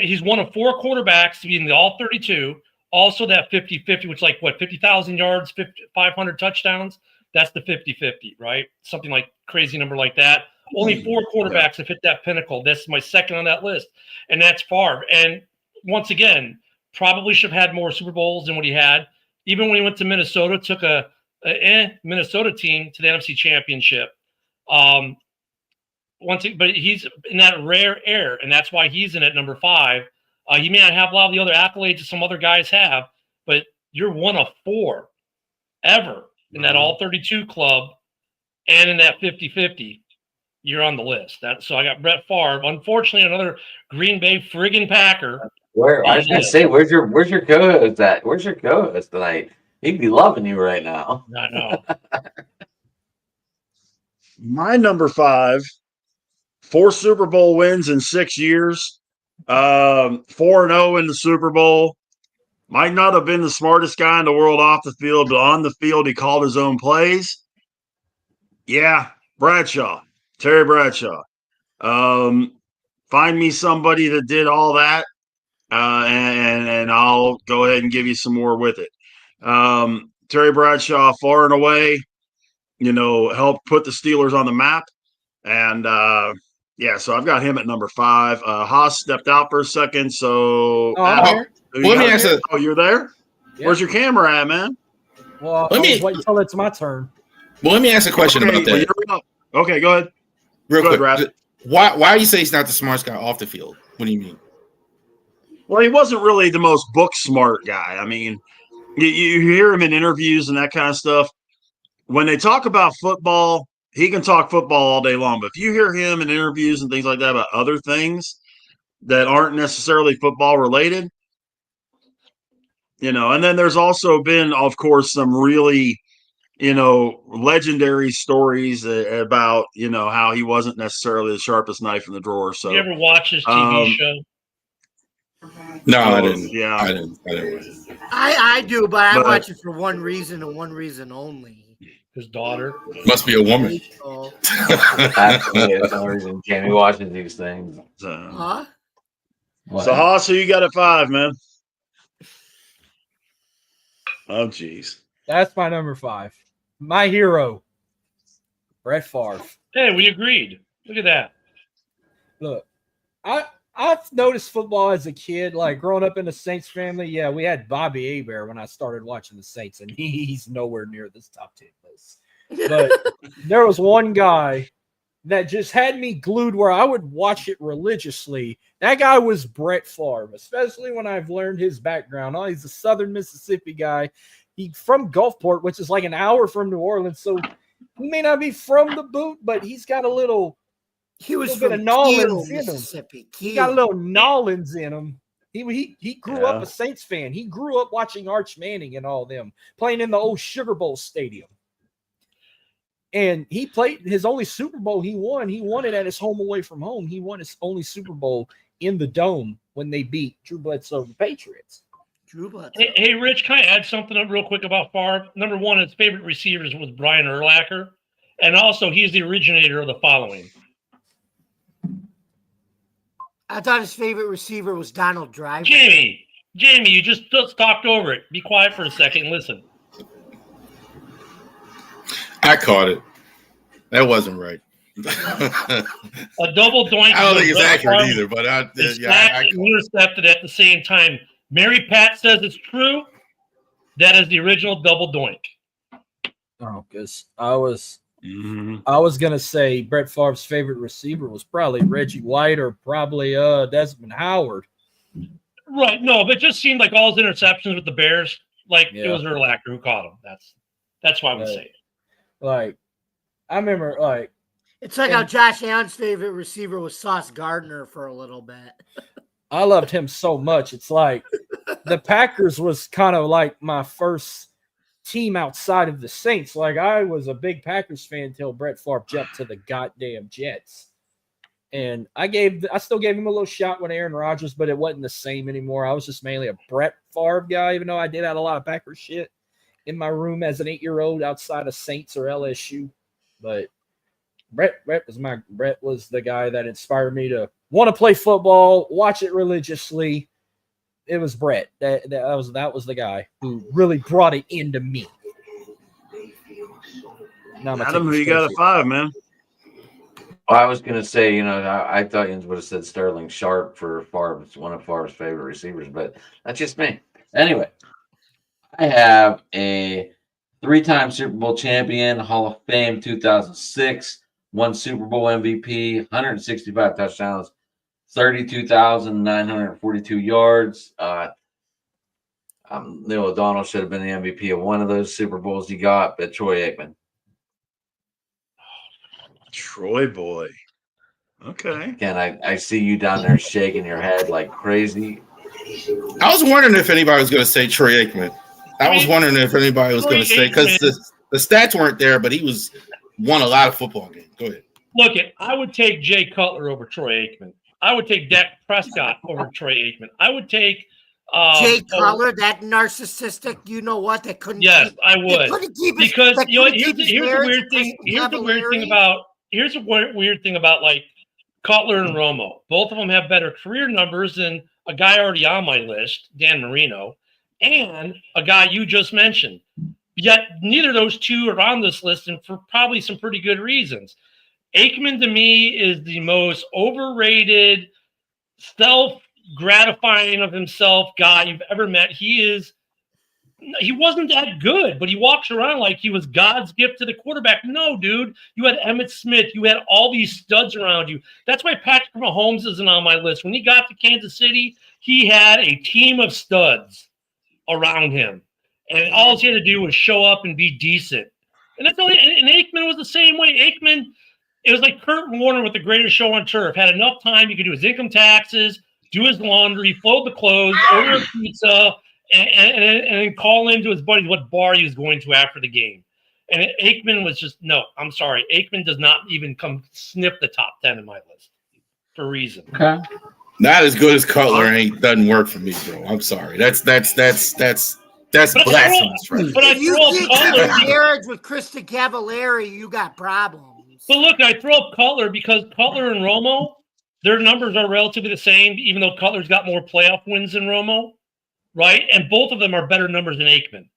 He's one of 4 quarterbacks to be in the All-32. Also that 50-50, which is like, 50,000 yards, 500 touchdowns. That's the 50-50, right? Something like crazy number like that. Only 4 quarterbacks have hit that pinnacle. That's my second on that list. And that's Favre. And once again, probably should have had more Super Bowls than what he had. Even when he went to Minnesota, took a Minnesota team to the NFC Championship. But he's in that rare air, and that's why he's in at number 5. He may not have a lot of the other accolades that some other guys have, but you're one of 4 ever in that All-32 club and in that 50-50. You're on the list. So I got Brett Favre. Unfortunately, another Green Bay friggin' Packer. I was gonna say, where's your co-host at? Where's your co-host tonight? He'd be loving you right now. I know. My number 5, 4 Super Bowl wins in 6 years, 4-0 in the Super Bowl. Might not have been the smartest guy in the world off the field, but on the field, he called his own plays. Yeah, Bradshaw. Terry Bradshaw. Find me somebody that did all that, and I'll go ahead and give you some more with it. Terry Bradshaw, far and away, helped put the Steelers on the map. And, so I've got him at number 5. Haas stepped out for a second, so let me ask you're there? Yeah. Where's your camera at, man? Well, wait until it's my turn. Well, let me ask a question about that. Okay, go ahead. Real quick. Why do you say he's not the smartest guy off the field? What do you mean? Well, he wasn't really the most book smart guy. I mean, you hear him in interviews and that kind of stuff. When they talk about football, he can talk football all day long. But if you hear him in interviews and things like that about other things that aren't necessarily football related, and then there's also been, of course, some really legendary stories about, how he wasn't necessarily the sharpest knife in the drawer. So you ever watch his TV show? No, I didn't. Yeah, I didn't. I do, but I watch it for one reason and one reason only. His daughter must be a woman. So, That's the only reason Jamie watches these things. huh? So Haas, who you got at 5, man? Oh, jeez. That's my number 5. My hero, Brett Favre. Hey, we agreed. Look at that. Look, I've noticed football as a kid, like growing up in the Saints family. Yeah, we had Bobby Hebert when I started watching the Saints, and he's nowhere near this top 10 list. But there was one guy that just had me glued where I would watch it religiously. That guy was Brett Favre, especially when I've learned his background. Oh, he's a Southern Mississippi guy. He's from Gulfport, which is like an hour from New Orleans. So he may not be from the boot, but he's got a little – He was bit from of Nolans Kiel, in him. Mississippi. He got a Kiel. little Nolans in him. He grew up Yeah. a Saints fan. He grew up watching Arch Manning and all them playing in the old Sugar Bowl stadium. And he played his only Super Bowl he won. He won it at his home away from home. He won his only Super Bowl in the Dome when they beat Drew Bledsoe the Patriots. Drew Bledsoe. Hey, Rich, can I add something up real quick about Favre? Number one, his favorite receivers was Brian Urlacher. And also, he's the originator of the following. I thought his favorite receiver was Donald Driver. Jamie, you just talked over it. Be quiet for a second and listen. I caught it. That wasn't right. A double doink. I don't think it's Brett accurate Favre either, but is yeah, sacked and intercepted at the same time. Mary Pat says it's true. That is the original double doink. Oh, because I was gonna say Brett Favre's favorite receiver was probably Reggie White or probably Desmond Howard. Right. No, but it just seemed like all his interceptions with the Bears, like it Yeah. was Urlacher who caught him. That's why I would say it. Like, I remember, like, It's like how Josh Allen's favorite receiver was Sauce Gardner for a little bit. I loved him so much. It's like the Packers was kind of like my first team outside of the Saints. Like, I was a big Packers fan until Brett Favre jumped to the goddamn Jets. And I still gave him a little shot with Aaron Rodgers, but it wasn't the same anymore. I was just mainly a Brett Favre guy, even though I did have a lot of Packers shit in my room as an 8-year-old outside of Saints or LSU. But Brett was the guy that inspired me to want to play football, watch it religiously. It was Brett. That was the guy who really brought it into me. Now Adam, who you got at 5, man? Well, I was going to say, I thought you would have said Sterling Sharp for Favre, one of Favre's favorite receivers, but that's just me. Anyway, I have a 3-time Super Bowl champion, Hall of Fame 2006, won Super Bowl MVP, 165 touchdowns, 32,942 yards. Neil O'Donnell should have been the MVP of one of those Super Bowls he got, but Troy Aikman. Troy boy. Okay. Again, I see you down there shaking your head like crazy. I was wondering if anybody was going to say Troy Aikman. I was wondering if anybody was going to say, because the stats weren't there, but he won a lot of football games. Go ahead. Look, I would take Jay Cutler over Troy Aikman. I would take Dak Prescott over Troy Aikman. I would take Jay Cutler, that narcissistic, you know what? That couldn't. Yes, keep, I would. Because here's the weird thing about like Cutler and Romo. Both of them have better career numbers than a guy already on my list, Dan Marino, and a guy you just mentioned. Yet neither of those two are on this list, and for probably some pretty good reasons. Aikman to me is the most overrated, self-gratifying of himself guy you've ever met. He wasn't that good, but he walks around like he was God's gift to the quarterback. No, dude, you had Emmitt Smith. You had all these studs around you. That's why Patrick Mahomes isn't on my list. When he got to Kansas City, he had a team of studs around him. And all he had to do was show up and be decent. And that's only. And Aikman was the same way. Aikman, it was like Kurt Warner with the Greatest Show on Turf. Had enough time. He could do his income taxes, do his laundry, fold the clothes, order a pizza, and then call in to his buddies what bar he was going to after the game. And Aikman was just, no, I'm sorry. Aikman does not even come sniff the top 10 in my list for a reason. Okay. Not as good as Cutler doesn't work for me, bro. I'm sorry. That's blasphemous, right? But I If you throw keep Cutler. a marriage with Krista Cavallari, you got problems. But look, I throw up Cutler because Cutler and Romo, their numbers are relatively the same, even though Cutler's got more playoff wins than Romo, right? And both of them are better numbers than Aikman.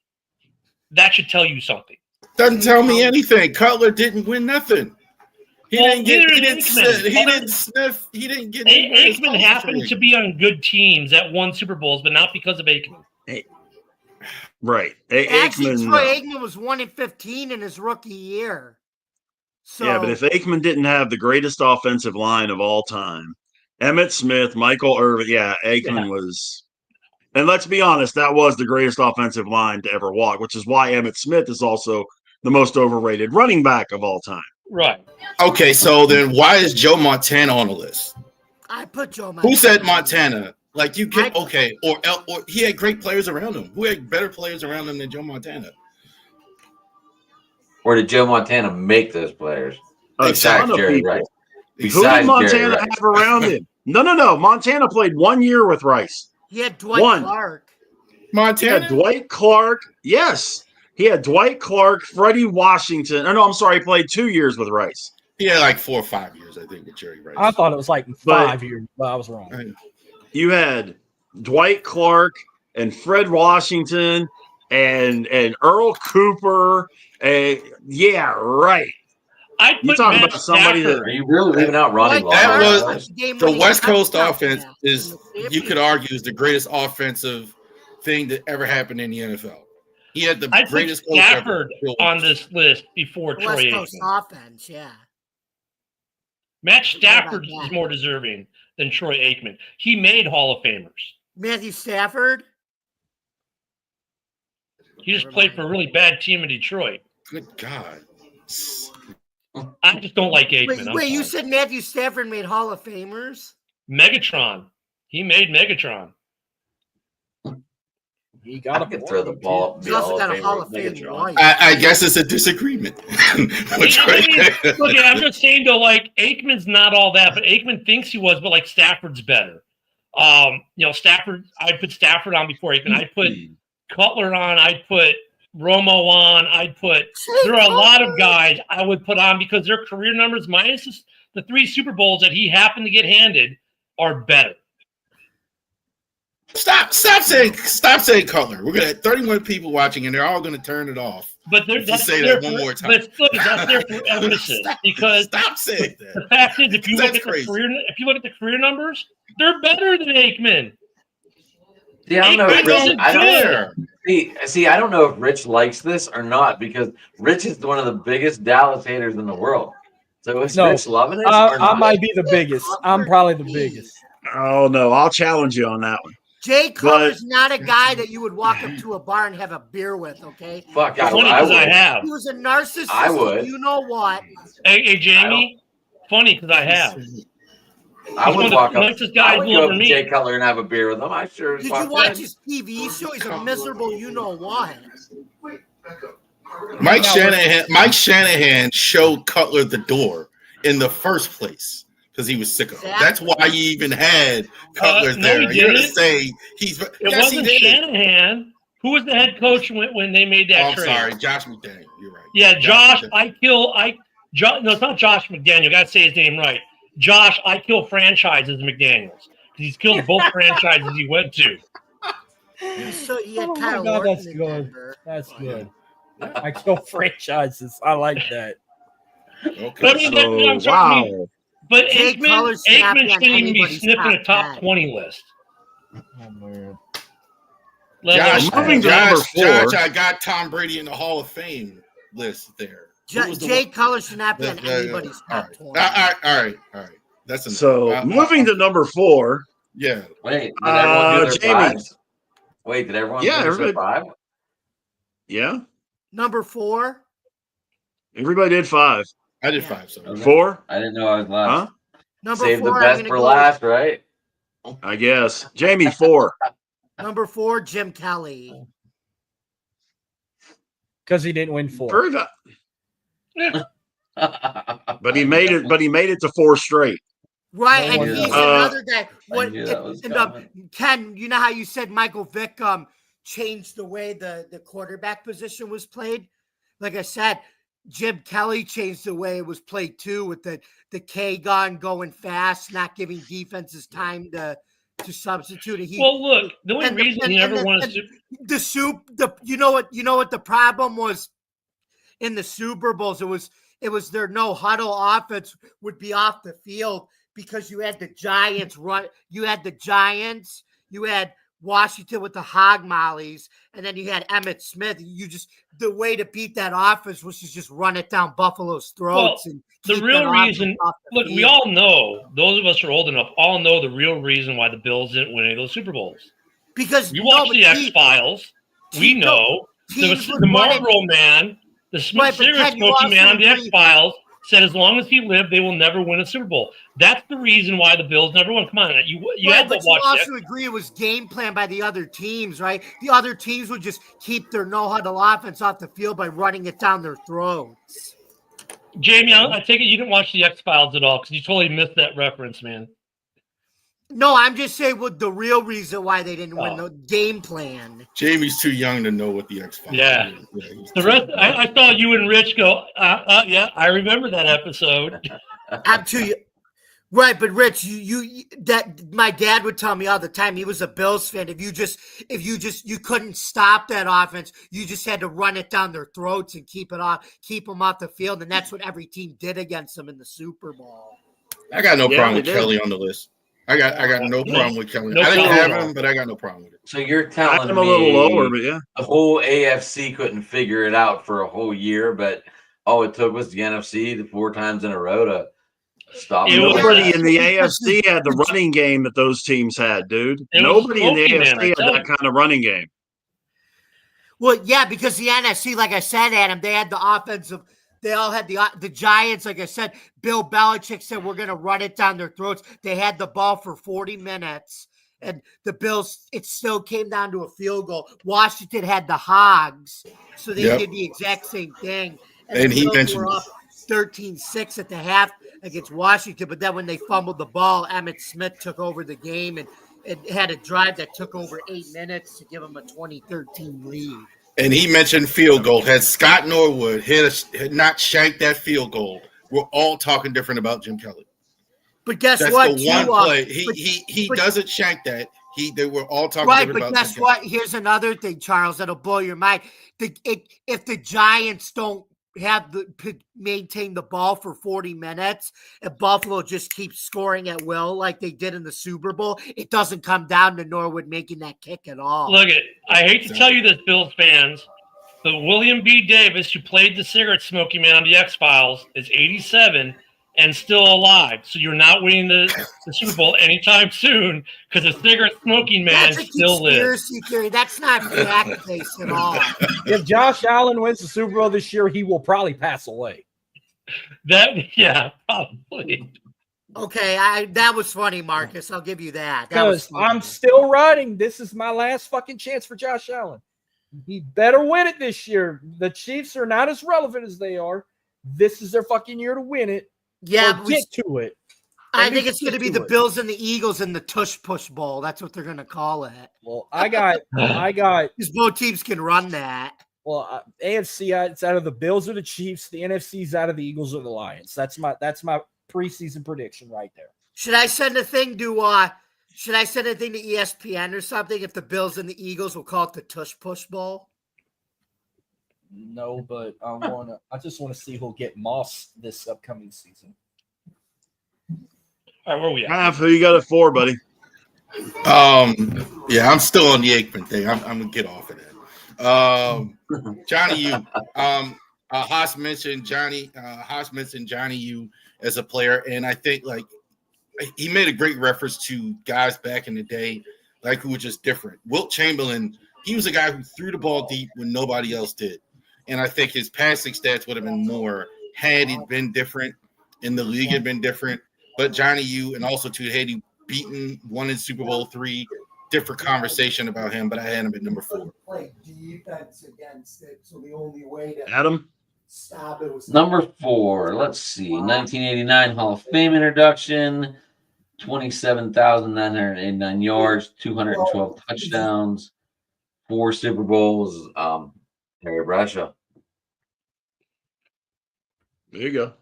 That should tell you something. Doesn't tell me anything. Cutler didn't win nothing. He Well, didn't get. neither He did didn't. Aikman. He didn't sniff. He didn't get. Aikman happened to be on good teams that won Super Bowls, but not because of Aikman. Right. Actually, Aikman, Troy Aikman was 1-15 in his rookie year. So yeah, but if Aikman didn't have the greatest offensive line of all time, Emmitt Smith, Michael Irvin, Aikman was. And let's be honest, that was the greatest offensive line to ever walk, which is why Emmitt Smith is also the most overrated running back of all time. Right. Okay, so then why is Joe Montana on the list? I put Joe Montana. Who said Montana? Like you get or he had great players around him. Who had better players around him than Joe Montana? Or did Joe Montana make those players? A Besides ton of Jerry people. Rice. Who did Besides Jerry Montana Rice. have around him? No. Montana played 1 year with Rice. He had Dwight Clark. He Montana? had Dwight Clark. Yes. He had Dwight Clark, Freddie Washington. He played 2 years with Rice. He had like 4 or 5 years, I think, with Jerry Rice. I thought it was like 5 years, but I was wrong. You had Dwight Clark and Fred Washington and Earl Cooper. Yeah, right. You talking about somebody that Are you really leaving out Ronnie Lott? That was Game the winning West Coast touchdown offense pass. is, you could argue, is the greatest offensive thing that ever happened in the NFL. He had the I put greatest coach Stafford ever. on this list before The Troy West Coast Aikman. offense, yeah. Matt Stafford How about is that? more deserving than Troy Aikman. He made Hall of Famers. Matthew Stafford. He just played for a really bad team in Detroit. Good God. I just don't like Aikman. Wait, you said Matthew Stafford made Hall of Famers? Megatron. He made Megatron. He got I a could throw the ball. He's also got a Hall of Fame wife. I guess it's a disagreement. Look, I'm just saying though, like Aikman's not all that, but Aikman thinks he was, but like Stafford's better. Stafford. I'd put Stafford on before Aikman. I'd put Cutler on. I'd put Romo on. There are a lot of guys I would put on because their career numbers minus the 3 Super Bowls that he happened to get handed are better. Stop saying Cutler. We're gonna have 31 people watching, and they're all gonna turn it off. But Just say that one more time. But look, that's there for emphasis because Stop saying that. the fact is, if you look That's at crazy. the career numbers, they're better than Aikman. See, I don't know. Aikman isn't good. See, I don't know if Rich likes this or not because Rich is one of the biggest Dallas haters in the world. So is Rich loving it? I might be the biggest. I'm probably the biggest. Oh, no. I'll challenge you on that one. Jay Cutler's not a guy that you would walk up to a bar and have a beer with, okay? Fuck, Funny because I have. He was a narcissist. I would. You know what? Hey, Jamie. Funny because I have. I would walk up. Nicest guy I would who go ever up to meet. Jay Cutler and have a beer with him. I sure. Did fuck you watch would. his TV show? He's a miserable you know what. Mike Shanahan showed Cutler the door in the first place because he was sick of him. That's why he even had Cutler No, there. he You're gonna didn't. say he's It yes, he wasn't did. Shanahan. Who was the head coach when they made that Oh, I'm trade? sorry, Josh McDaniel. You're right. Yeah, Josh. McDaniel. No, it's not Josh McDaniel. Got to say his name right. Josh, I kill franchises McDaniels. He's killed both franchises he went to. So he had Oh my Kyle God, Orton that's in good. Denver. That's good. I kill franchises. I like that. Okay. But I mean, I'm sorry, Wow. but Jay Cutler's snappy on Aikman shouldn't even be anybody's sniffing a top top 10. 20 list. Oh, man. Josh, Moving to number 4. I got Tom Brady in the Hall of Fame list there. Who was the Jay one? Cutler should not be on anybody's all top right. 20. All right. That's enough. So moving to number 4. Yeah. Wait, did everyone do their Jamie. fives? Wait, did everyone Yeah, finish their everybody- 5? Yeah. Number 4. Everybody did 5. I did Yeah. 5. So Okay. 4? I didn't know I was last. Huh? Number Save 4. the I'm best gonna for go last, right? I guess. Jamie, 4. Number 4, Jim Kelly. Because he didn't win 4. Very good. But he made it. But he made it to 4 straight. Right, No and one he's knows. another guy. What, knew that was and, coming. Ken, you know how you said Michael Vick changed the way the quarterback position was played? Like I said, Jim Kelly changed the way it was played too, with the K gun going fast, not giving defenses time to substitute. And Well, look, the only reason he never won a you know what the problem was in the Super Bowls? It was their no huddle offense would be off the field because you had the Giants run. You had the Giants. You had Washington with the hog mollies, and then you had Emmitt Smith. The way to beat that offense was to just run it down Buffalo's throats. And the real reason, look, we all know, those of us who are old enough, all know the real reason why the Bills didn't win any of those Super Bowls. Because we watched the X-Files. We know the Marlboro Man, the cigarette smoking man on the X-Files said as long as he lived, they will never win a Super Bowl. That's the reason why the Bills never won. Come on, you had to watch that. You also agree it was game plan by the other teams, right? The other teams would just keep their no-huddle offense off the field by running it down their throats. Jamie, I take it you didn't watch the X-Files at all because you totally missed that reference, man. No, I'm just saying what the real reason why they didn't win the game plan. Jamie's too young to know what the X-Files is. The rest, I saw you and Rich go, yeah, I remember that episode. I'm too young. Right, but Rich, that my dad would tell me all the time. He was a Bills fan. If you couldn't stop that offense, you just had to run it down their throats and keep them off the field, and that's what every team did against them in the Super Bowl. I got no problem with Kelly on the list. I got no problem with Kelly. I didn't have him, but I got no problem with it. So you're telling I'm a little lower, but yeah, the whole AFC couldn't figure it out for a whole year, but all it took was the NFC 4 times in a row to stop. Nobody in the AFC had the running game that those teams had, dude. Nobody in the AFC had that kind of running game. Well, yeah, because the NFC, like I said, Adam, they had the offensive. They all had the Giants, like I said. Bill Belichick said we're going to run it down their throats. They had the ball for 40 minutes, and the Bills, it still came down to a field goal. Washington had the Hogs, so they did the exact same thing. And he mentioned were up 13-6 at the half against Washington, but then when they fumbled the ball, Emmitt Smith took over the game, and it had a drive that took over 8 minutes to give them a 20-13 lead. And he mentioned field goal. Had Scott Norwood had not shanked that field goal, we're all talking different about Jim Kelly. But guess That's what? the one play. He doesn't shank that. They were all talking different about. Right, but guess what? Here's another thing, Charles, that'll blow your mind. If the Giants don't maintain the ball for 40 minutes and Buffalo just keeps scoring at will like they did in the Super Bowl, it doesn't come down to Norwood making that kick at all. Look, I hate to tell you this, Bills fans, but William B. Davis, who played the cigarette smoking man on the X-Files, is 87 and still alive. So you're not winning the Super Bowl anytime soon because the cigarette smoking man still lives. Theory. That's not fact-based at all. If Josh Allen wins the Super Bowl this year, he will probably pass away. Probably. Okay, that was funny, Marcus. I'll give you that. Because I'm still riding. This is my last fucking chance for Josh Allen. He better win it this year. The Chiefs are not as relevant as they are. This is their fucking year to win it. Yeah, get to it. I think it's going to be the Bills and the Eagles in the Tush Push Bowl. That's what they're going to call it. Well, I got because both teams can run that. Well, AFC, it's out of the Bills or the Chiefs. The NFC's out of the Eagles or the Lions. That's my preseason prediction right there. Should I send a thing to ESPN or something if the Bills and the Eagles will call it the Tush Push Bowl? No, but I just want to see who'll get Moss this upcoming season. All right, where are we at? Who you got it for, buddy? Yeah, I'm still on the Aikman thing. I'm gonna get off of that. Johnny U. Haas mentioned Johnny U as a player, and I think like he made a great reference to guys back in the day, like who were just different. Wilt Chamberlain, he was a guy who threw the ball deep when nobody else did. And I think his passing stats would have been more had he been different and the league had been different. But Johnny U and also too had he beaten one in Super Bowl III, different conversation about him, but I had him at number 4. Play defense against it, so the only way to Adam stop it was number 4. Let's see, 1989 Hall of Fame introduction, 27,989 yards, 212 touchdowns, 4 Super Bowls. Terry Bradshaw. There you go.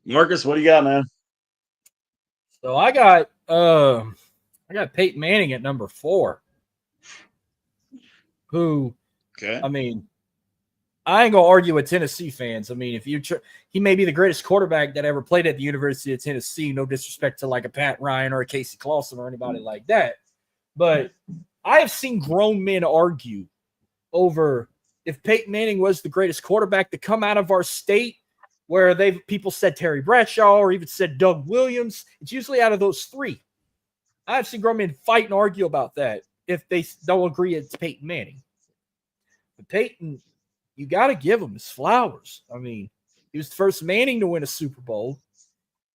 Marcus, what do you got, man? So I got Peyton Manning at number 4. Who, Okay. I mean, I ain't gonna argue with Tennessee fans. I mean, if you he may be the greatest quarterback that ever played at the University of Tennessee. No disrespect to like a Pat Ryan or a Casey Clausen or anybody like that, but I have seen grown men argue over if Peyton Manning was the greatest quarterback to come out of our state, where people said Terry Bradshaw or even said Doug Williams. It's usually out of those 3. I've seen grown men fight and argue about that if they don't agree it's Peyton Manning. But Peyton, you got to give him his flowers. I mean, he was the first Manning to win a Super Bowl.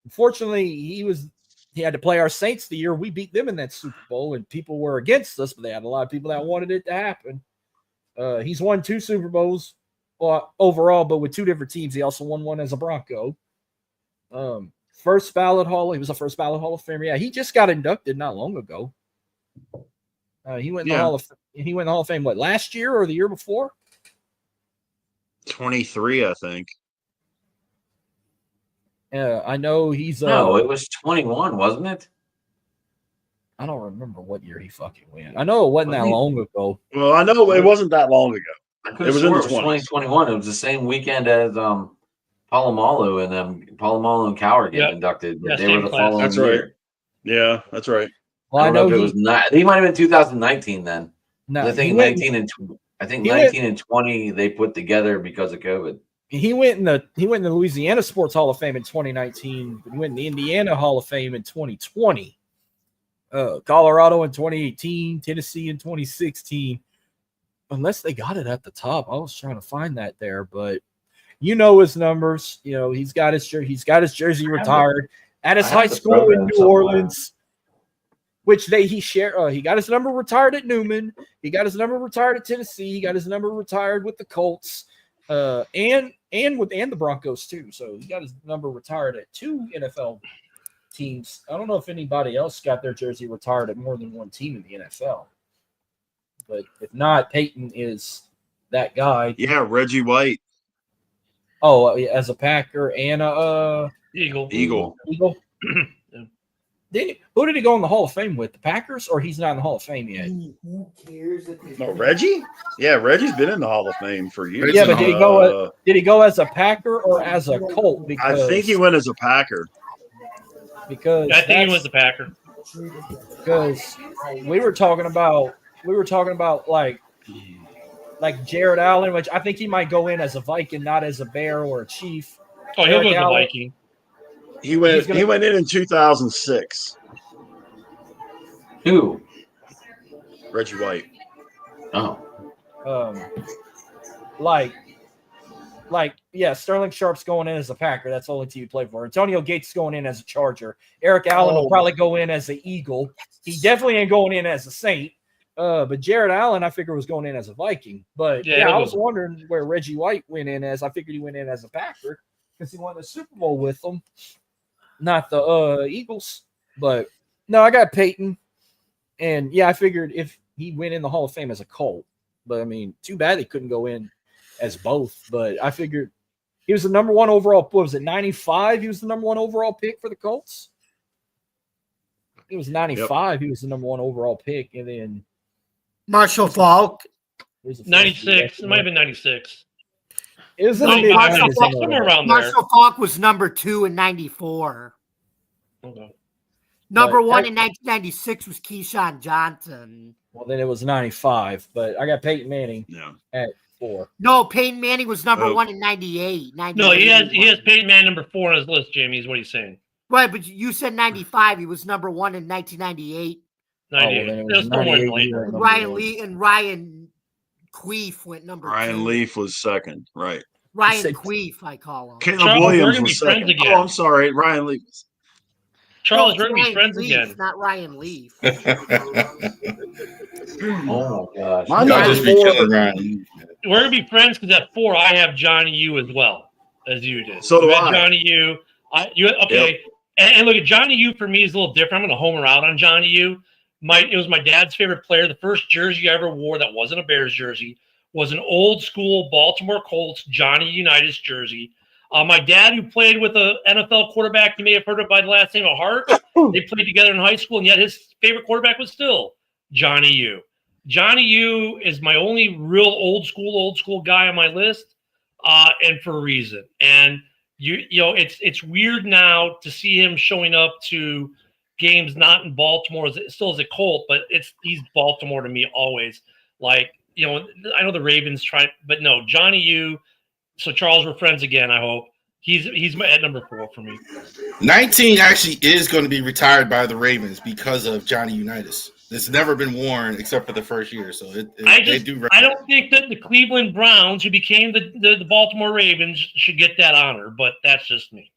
Unfortunately, he had to play our Saints the year we beat them in that Super Bowl, and people were against us, but they had a lot of people that wanted it to happen. He's won 2 Super Bowls overall, but with 2 different teams. He also won one as a Bronco. He was a first ballot Hall of Famer. Yeah, he just got inducted not long ago. He went in the Hall of Fame what, last year or the year before? 23, I think. Yeah, I know he's No, it was 21, wasn't it? I don't remember what year he fucking went. I know it wasn't that long ago. Well, I know it wasn't that long ago. It was in the 2021. It was the same weekend as Palomalu and Cowher get inducted. But they were the following That's year. right. Yeah, that's right. Well, I don't know if it was not. He might have been 2019 then. No, I think 19 and 20 they put together because of COVID. He went in the Louisiana Sports Hall of Fame in 2019. He went in the Indiana Hall of Fame in 2020. Colorado in 2018, Tennessee in 2016. Unless they got it at the top. I was trying to find that there, but you know his numbers. You know, he's got his jersey retired at his high school in New Orleans, which he got his number retired at Newman. He got his number retired at Tennessee. He got his number retired with the Colts, and the Broncos too. So he got his number retired at 2 NFL teams. I don't know if anybody else got their jersey retired at more than one team in the NFL. But if not, Peyton is that guy. Yeah, Reggie White. Oh, as a Packer and a Eagle. Who did he go in the Hall of Fame with? The Packers, or he's not in the Hall of Fame yet? Who cares? No, Reggie? Yeah, Reggie's been in the Hall of Fame for years. Yeah, but did he go as a Packer or as a Colt? Because I think he went as a Packer. Because I think he was the Packer. Because we were talking about like Jared Allen, which I think he might go in as a Viking, not as a Bear or a Chief. Oh, he'll go as a Viking. He went in 2006. Who? Reggie White. Oh. Sterling Sharp's going in as a Packer. That's the only team he played for. Antonio Gates is going in as a Charger. Eric Allen will probably go in as an Eagle. He definitely ain't going in as a Saint. But Jared Allen, I figure, was going in as a Viking. But I was wondering where Reggie White went in as. I figured he went in as a Packer because he won the Super Bowl with them, not the Eagles. But no, I got Peyton, and I figured if he went in the Hall of Fame as a Colt. But I mean, too bad he couldn't go in as both. But I figured he was the number 1 overall. What was it, 95? He was the number 1 overall pick for the Colts. It was 95. Yep. He was the number 1 overall pick, and then Marshall Faulk. 96. It might have been 96. It was somewhere around there. Marshall Faulk was number 2 in 94. Okay. Number 1 in 1996 was Keyshawn Johnson. Well, then it was 95, but I got Peyton Manning at 4. No, Peyton Manning was number 1 in 98. No, he has Peyton Manning number 4 on his list, Jamie, is what he's saying. Right, but you said 95. He was number 1 in 1998. 98. Ryan Lee and Ryan Queef went number 2. Ryan Leaf was second, right. Ryan Queef, I call him. Caleb Williams was second. Oh, I'm sorry. Ryan Leaf. Charles, we're going to be friends again. Not Ryan Leaf. Oh, gosh. We're going to be friends because at 4, I have Johnny U as well, as you did. So do I. Johnny U. Okay. Yep. And look, at Johnny U for me is a little different. I'm going to homer out on Johnny U. It was my dad's favorite player. The first jersey I ever wore that wasn't a Bears jersey was an old school Baltimore Colts Johnny Unitas jersey. My dad, who played with an NFL quarterback, you may have heard of by the last name of Hart. They played together in high school, and yet his favorite quarterback was still Johnny U. Johnny U is my only real old school guy on my list, and for a reason. And you know, it's weird now to see him showing up to games not in Baltimore, still as a Colt, but he's Baltimore to me always. Like, you know, I know the Ravens try, but no, Johnny U. So Charles, we're friends again. I hope he's at number 4 for me. 19 actually is going to be retired by the Ravens because of Johnny Unitas. It's never been worn except for the first year. So I don't think that the Cleveland Browns, who became the Baltimore Ravens, should get that honor, but that's just me.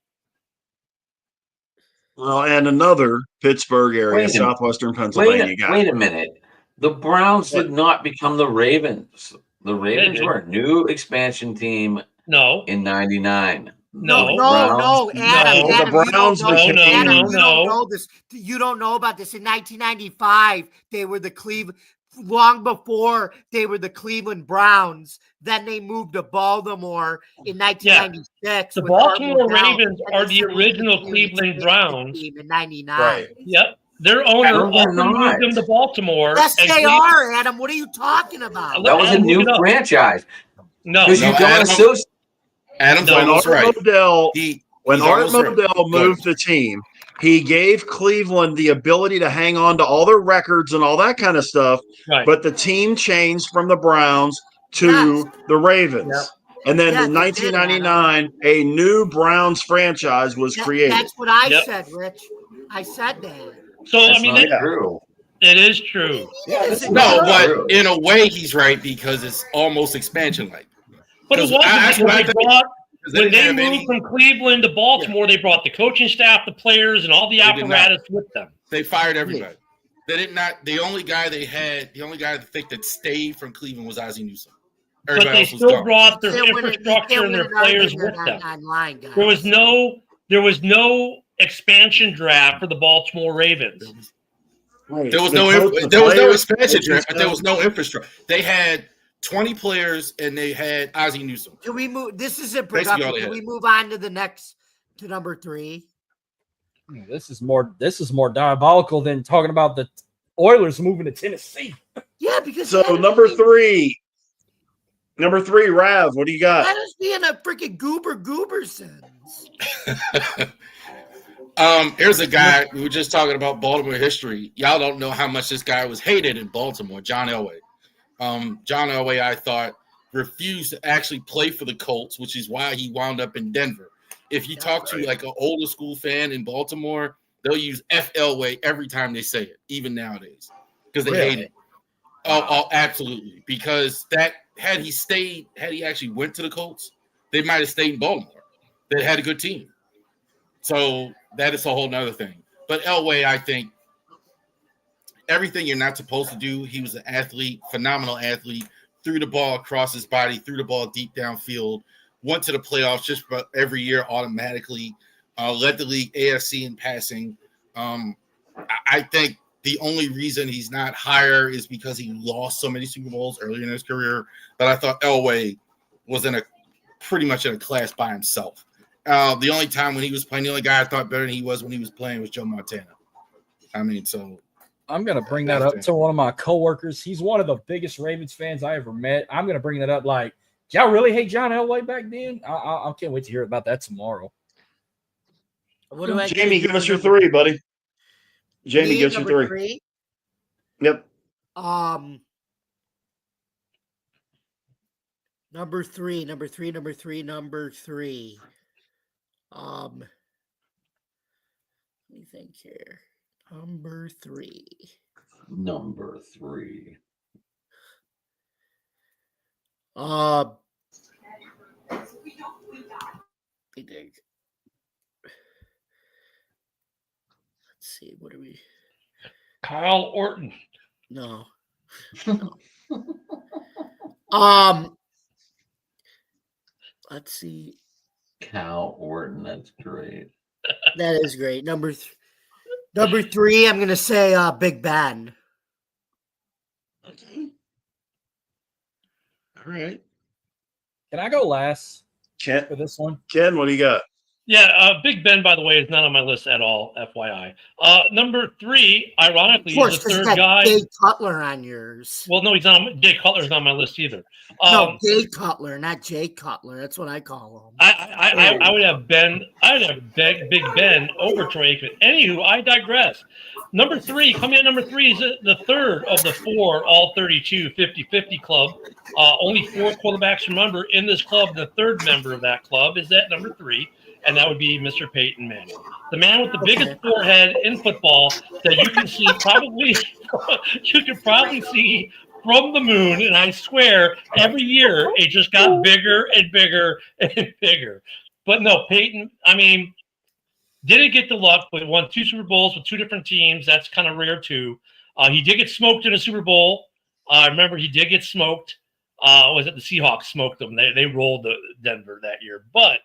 Well, and another Pittsburgh area, southwestern Pennsylvania guy. Wait a minute. The Browns did not become the Ravens. The Ravens were a new expansion team. No. In '99. No, Adam, the Browns you don't no. know this. You don't know about this. In 1995, they were the Cleveland. Long before they were the Cleveland Browns, then they moved to Baltimore in 1996. Yeah. The Baltimore Ravens are the original Cleveland Browns in '99. Right. Yep. Their owner moved them to Baltimore. Yes, they are, Adam. What are you talking about? That was a new franchise. No, because you don't associate. Adam's almost right. When Art Modell moved the team, he gave Cleveland the ability to hang on to all their records and all that kind of stuff. Right. But the team changed from the Browns to the Ravens. Yep. And then in 1999, a new Browns franchise was created. That's what I said, Rich. I said that. So, that's I mean, true. It is true. No, but in a way, he's right because it's almost expansion-like. But it wasn't. When they moved from Cleveland to Baltimore, they brought the coaching staff, the players, and all the apparatus with them. They fired everybody. They did not. The only guy I think that stayed from Cleveland was Ozzie Newsome. But they still brought their infrastructure and their players with them. There was no expansion draft for the Baltimore Ravens. There was no expansion draft, but there was no infrastructure. They had 20 players and they had Ozzie Newsome. Can we move? This isn't productive. Can we move on to number 3? This is more diabolical than talking about the Oilers moving to Tennessee. Yeah, because number 3, Rav, what do you got? That is being a freaking Gooberson. Here's a guy we were just talking about Baltimore history. Y'all don't know how much this guy was hated in Baltimore. John Elway. John Elway, I thought, refused to actually play for the Colts, which is why he wound up in Denver. If you talk to like an older school fan in Baltimore, they'll use F. Elway every time they say it, even nowadays, because they hate it. Oh, absolutely. Because had he actually went to the Colts, they might have stayed in Baltimore. They had a good team. So that is a whole nother thing. But Elway, I think, everything you're not supposed to do. He was an athlete, phenomenal athlete, threw the ball across his body, threw the ball deep downfield, went to the playoffs just about every year automatically, led the league AFC in passing. I think the only reason he's not higher is because he lost so many Super Bowls earlier in his career. But I thought Elway was pretty much in a class by himself. The only time when he was playing, the only guy I thought better than he was when he was playing was Joe Montana. I mean, so I'm going to bring that up to one of my coworkers. He's one of the biggest Ravens fans I ever met. I'm going to bring that up like, did y'all really hate John Elway back then? I can't wait to hear about that tomorrow. Jamie, give us your 3, buddy. Jamie, give us your 3. Yep. Number three. Let me think here. Number 3. Let's see. What are we? Kyle Orton. No. Let's see. Cal Orton. That's great. That is great. Number 3, I'm going to say Big Ben. Okay. All All right. Can I go last Ken, for this one? Ken, what do you got? Yeah, Big Ben, by the way, is not on my list at all, FYI. Number 3, Of ironically, course, is the because you third got guy. Jay Cutler on yours. Well, no, he's not. Jay Cutler's not on my list either. No, Jay Cutler, not Jay Cutler. That's what I call him. I would have Ben. I would have Big Ben over Troy Aikman. Anywho, I digress. Number 3, coming at number 3 is the third of the 4 all 32 50-50 club. Only 4 quarterbacks remember in this club. The third member of that club is at number 3, and that would be Mr. Peyton Manning, the man with the biggest forehead in football that you can see probably. You can probably see from the moon, and I swear every year it just got bigger and bigger and bigger. But no, Peyton, I mean, didn't get the luck, but won 2 Super Bowls with 2 different teams. That's kind of rare too. He did get smoked in a Super Bowl. I remember he did get smoked. Was it the Seahawks smoked them? They rolled the Denver that year. But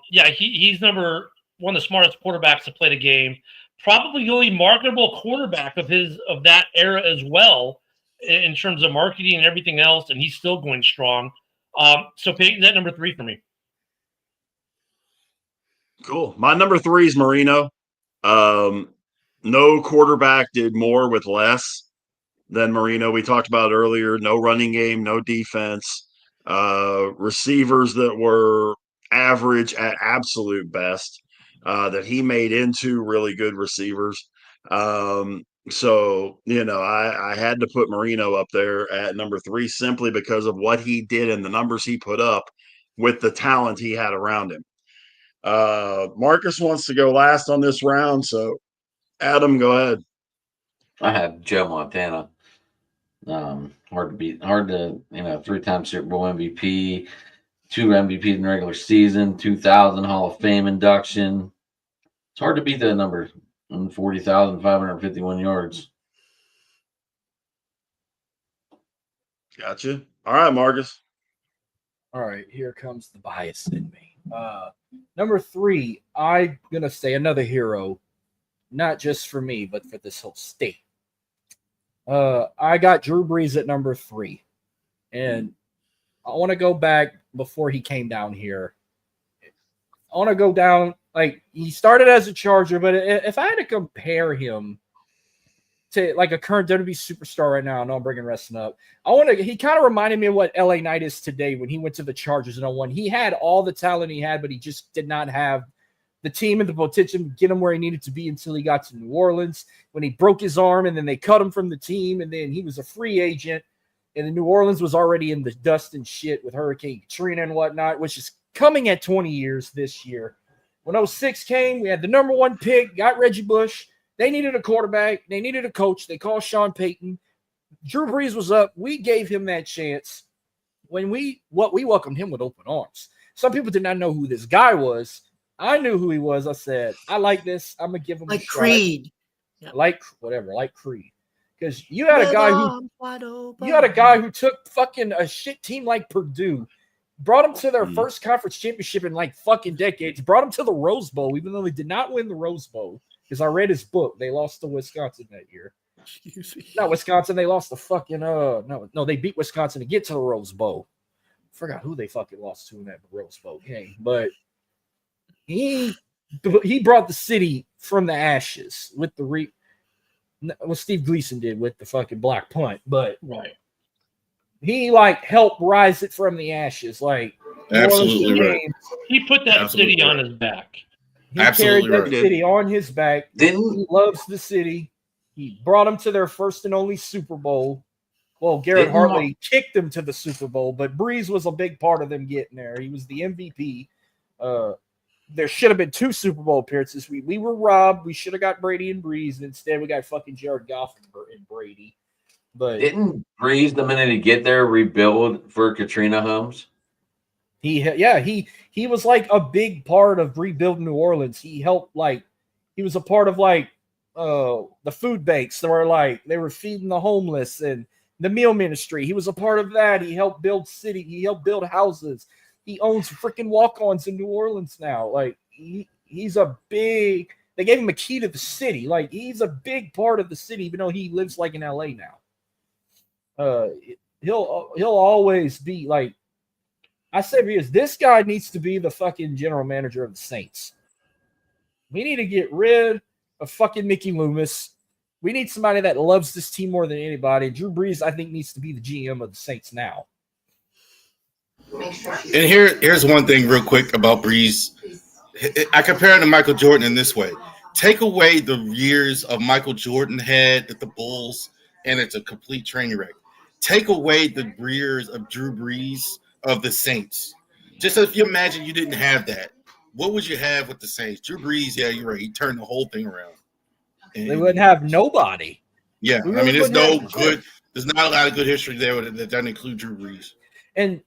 yeah, he's one of the smartest quarterbacks to play the game. Probably the only marketable quarterback of that era as well, in terms of marketing and everything else, and he's still going strong. So Peyton's at number 3 for me. Cool. My number 3 is Marino. No quarterback did more with less than Marino. We talked about it earlier. No running game, no defense. Receivers that were average at absolute best, that he made into really good receivers. So, I had to put Marino up there at number 3 simply because of what he did and the numbers he put up with the talent he had around him. Marcus wants to go last on this round, so Adam, go ahead. I have Joe Montana. Hard to beat. Hard to 3-time Super Bowl MVP, 2 MVPs in the regular season, 2000 Hall of Fame induction. It's hard to beat that number. 40,551 yards. Gotcha. All right, Marcus. All right, here comes the bias in me. Number 3, I'm gonna say another hero, not just for me, but for this whole state. I got Drew Brees at number 3, and I want to go back before he came down here. I want to go down, like, he started as a Charger, but if I had to compare him to like a current WWE superstar right now, I know I'm bringing wrestling up. He kind of reminded me of what LA Knight is today when he went to the Chargers in 01. He had all the talent he had, but he just did not have the team and the potential to get him where he needed to be until he got to New Orleans when he broke his arm and then they cut him from the team. And then he was a free agent and then New Orleans was already in the dust and shit with Hurricane Katrina and whatnot, which is coming at 20 years this year. When 06 came, we had the number 1 pick, got Reggie Bush. They needed a quarterback. They needed a coach. They called Sean Payton. Drew Brees was up. We gave him that chance. When we welcomed him with open arms. Some people did not know who this guy was. I knew who he was. I said, I like this. I'm going to give him like a shot. Creed. Like whatever, like Creed. Because you had a guy who took fucking a shit team like Purdue, brought them to their first conference championship in like fucking decades, brought them to the Rose Bowl, even though they did not win the Rose Bowl. Because I read his book. They lost to Wisconsin that year. Not Wisconsin. They lost to fucking no, they beat Wisconsin to get to the Rose Bowl. Forgot who they fucking lost to in that Rose Bowl game. But he brought the city from the ashes with what Steve Gleason did with the fucking block punt. But Right. he like helped rise it from the ashes. Like Absolutely right. He put that Absolutely city on right. his back. He Absolutely carried that right. city on his back. He loves the city. He brought them to their first and only Super Bowl. Well, Garrett Hartley kicked them to the Super Bowl, but Brees was a big part of them getting there. He was the MVP. There should have been 2 Super Bowl appearances. We were robbed. We should have got Brady and Brees, and instead we got fucking Jared Goff and Brady. But didn't Brees, the minute he get there, rebuild for Katrina homes? He was like a big part of rebuilding New Orleans. He helped, like, he was a part of like the food banks that were like they were feeding the homeless and the meal ministry. He was a part of that. He helped build city. He helped build houses. He owns freaking walk-ons in New Orleans now. Like he's a big. They gave him a key to the city. Like he's a big part of the city, even though he lives like in LA now. he'll always be like, I say, because this guy needs to be the fucking general manager of the Saints. We need to get rid of fucking Mickey Loomis. We need somebody that loves this team more than anybody. Drew Brees, I think, needs to be the GM of the Saints now. And here's one thing real quick about Brees. I compare him to Michael Jordan in this way. Take away the years of Michael Jordan had at the Bulls, and it's a complete train wreck. Take away the years of Drew Brees of the Saints. Just if you imagine you didn't have that, what would you have with the Saints? Drew Brees, yeah, you're right. He turned the whole thing around. And, They wouldn't have nobody. Yeah, We I mean, really there's not a lot of good history there that doesn't include Drew Brees. And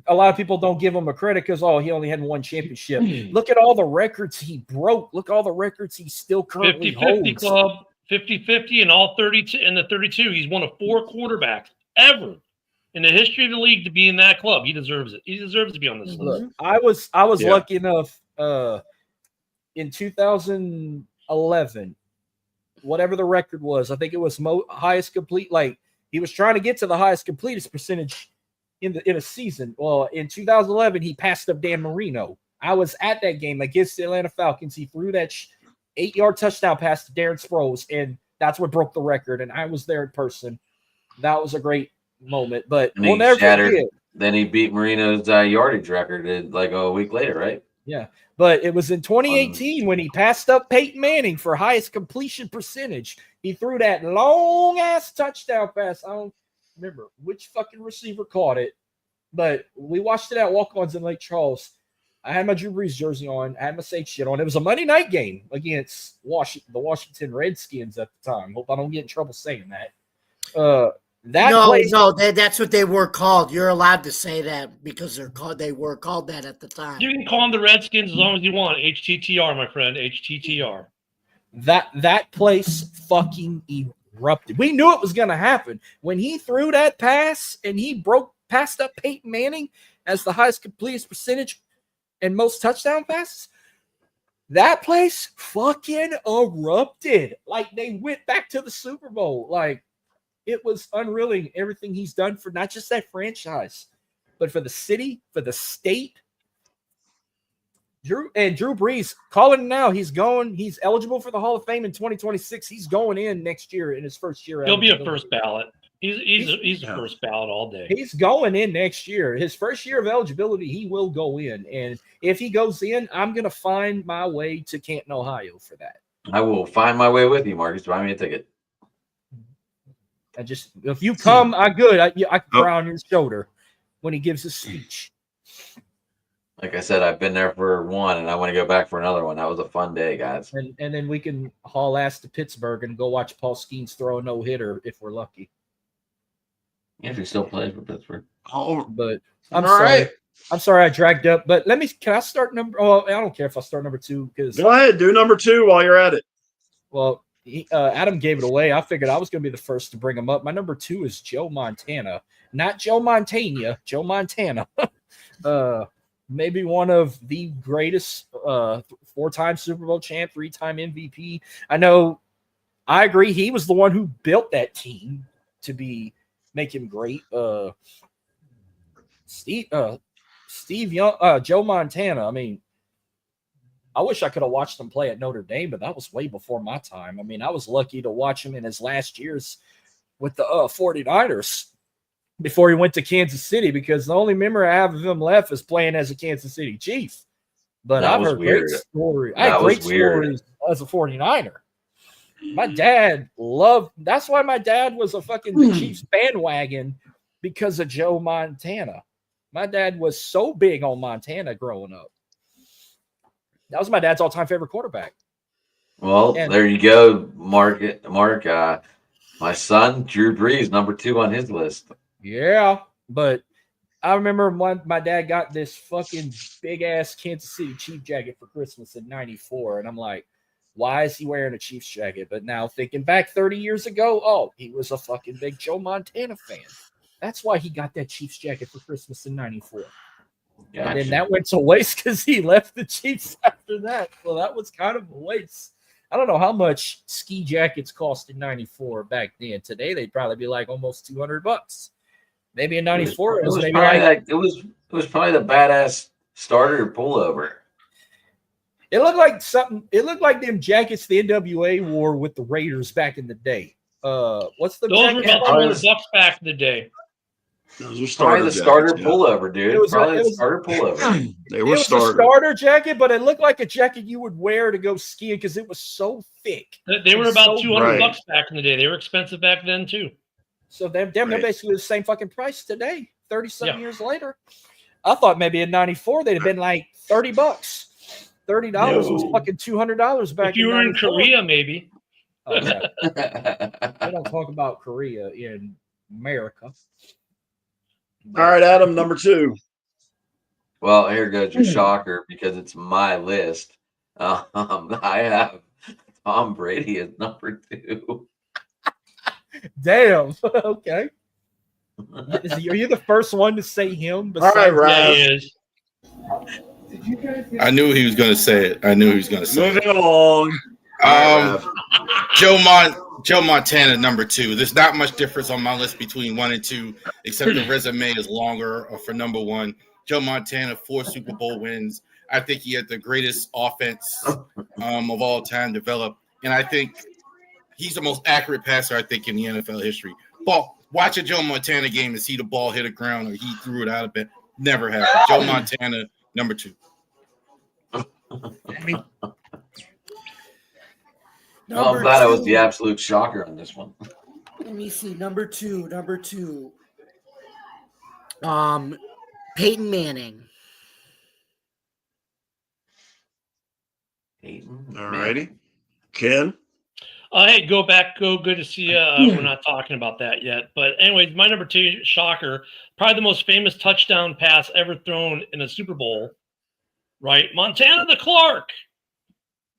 a lot of people don't give him a credit because, he only had one championship. Look at all the records he broke. Look at all the records he still currently 50-50 holds. club, 50-50 in all 32 in the 32. He's one of 4 quarterbacks ever in the history of the league to be in that club. He deserves it. He deserves to be on this list. Look, I was lucky enough in 2011, whatever the record was, I think it was highest complete. Like, he was trying to get to the highest completeness percentage in a season. Well, in 2011, he passed up Dan Marino. I was at that game against the Atlanta Falcons. He threw that 8-yard touchdown pass to Darren Sproles, and that's what broke the record. And I was there in person. That was a great moment. But we'll never forget. Then he beat Marino's yardage record like a week later, right? Yeah. But it was in 2018 when he passed up Peyton Manning for highest completion percentage. He threw that long-ass touchdown pass. I don't remember which fucking receiver caught it, but we watched it at Walk-Ons in Lake Charles. I had my Drew Brees jersey on. I had my Saints shit on. It was a Monday night game against the Washington Redskins at the time. Hope I don't get in trouble saying that. That's what they were called. You're allowed to say that because they were called that at the time. You can call them the Redskins as long as you want. HTTR, my friend. HTTR. That place fucking erupted. We knew it was going to happen. When he threw that pass and he passed up Peyton Manning as the highest completion percentage and most touchdown passes, that place fucking erupted. Like, they went back to the Super Bowl. Like, it was unreal, everything he's done for not just that franchise, but for the city, for the state. Drew Brees, calling it now. He's eligible for the Hall of Fame in 2026. He's going in next year in his first year. He'll be a first ballot. He's a first ballot all day. He's going in next year. His first year of eligibility, he will go in. And if he goes in, I'm going to find my way to Canton, Ohio for that. I will find my way with you, Marcus. Buy me a ticket. If you come, I can cry on your shoulder when he gives his speech. Like I said, I've been there for one, and I want to go back for another one. That was a fun day, guys. And then we can haul ass to Pittsburgh and go watch Paul Skeens throw a no-hitter if we're lucky. Yeah, if he still plays for Pittsburgh. Oh, but I'm sorry. Right. I'm sorry I dragged up. But can I start number? Oh, I don't care if I start number 2 because go ahead, do number 2 while you're at it. Well, Adam gave it away. I figured I was going to be the first to bring him up. My number 2 is Joe Montana, not Joe Montana. Joe Montana. Maybe one of the greatest 4-time Super Bowl champ, 3-time MVP. I agree. He was the one who built that team to make him great. Steve Young, Joe Montana. I mean, I wish I could have watched him play at Notre Dame, but that was way before my time. I mean, I was lucky to watch him in his last years with the 49ers. Before he went to Kansas City, because the only memory I have of him left is playing as a Kansas City Chief. But I've heard great stories. I had great stories as a 49er. My dad that's why my dad was a fucking Chiefs bandwagon, because of Joe Montana. My dad was so big on Montana growing up. That was my dad's all-time favorite quarterback. Well, there you go, Mark. My son, Drew Brees, number 2 on his list. Yeah, but I remember when my dad got this fucking big-ass Kansas City Chief jacket for Christmas in 94, and I'm like, why is he wearing a Chiefs jacket? But now thinking back 30 years ago, he was a fucking big Joe Montana fan. That's why he got that Chiefs jacket for Christmas in 94. Gotcha. And then that went to waste because he left the Chiefs after that. Well, that was kind of a waste. I don't know how much ski jackets cost in 94 back then. Today, they'd probably be like almost $200. Maybe in '94 It was maybe probably like it was probably the badass starter pullover. it looked like something. It looked like them jackets the NWA wore with the Raiders back in the day. What's the Those were jacket? about $200 back in the day. Those were Probably starter the starter jackets, yeah. pullover, dude. It was Probably it the was starter pullover. They it were was a starter. starter jacket, but it looked like a jacket you would wear to go skiing because it was so thick. They were and about so $200 Right. back in the day. They were expensive back then too. So they're Right. basically the same fucking price today, 30-something Yeah. years later. I thought maybe in '94 they'd have been like $30. $30 was No. fucking $200 back If you in were in 94. Korea, maybe. Oh, yeah. We don't talk about Korea in America. All right, Adam, number 2. Well, here goes your shocker because it's my list. I have Tom Brady as number 2. Damn. Okay. Are you the first one to say him? All right, besides- Yeah, Rav. he is. I knew he was going to say it. I knew he was going to say it. Moving along. All right, Rav. Joe Montana, number 2. There's not much difference on my list between 1 and 2, except the resume is longer for number 1. Joe Montana, 4 Super Bowl wins. I think he had the greatest offense of all time developed, and I think he's the most accurate passer I think in the NFL history. Watch a Joe Montana game and see the ball hit the ground or he threw it out of it. Never happened. Joe Montana, number 2. I'm glad I was the absolute shocker on this one. Let me see. Number two. Peyton Manning. All righty. Ken? Hey, go back. Good to see you. We're not talking about that yet. But anyways, my number 2, shocker, probably the most famous touchdown pass ever thrown in a Super Bowl, right? Montana to Clark.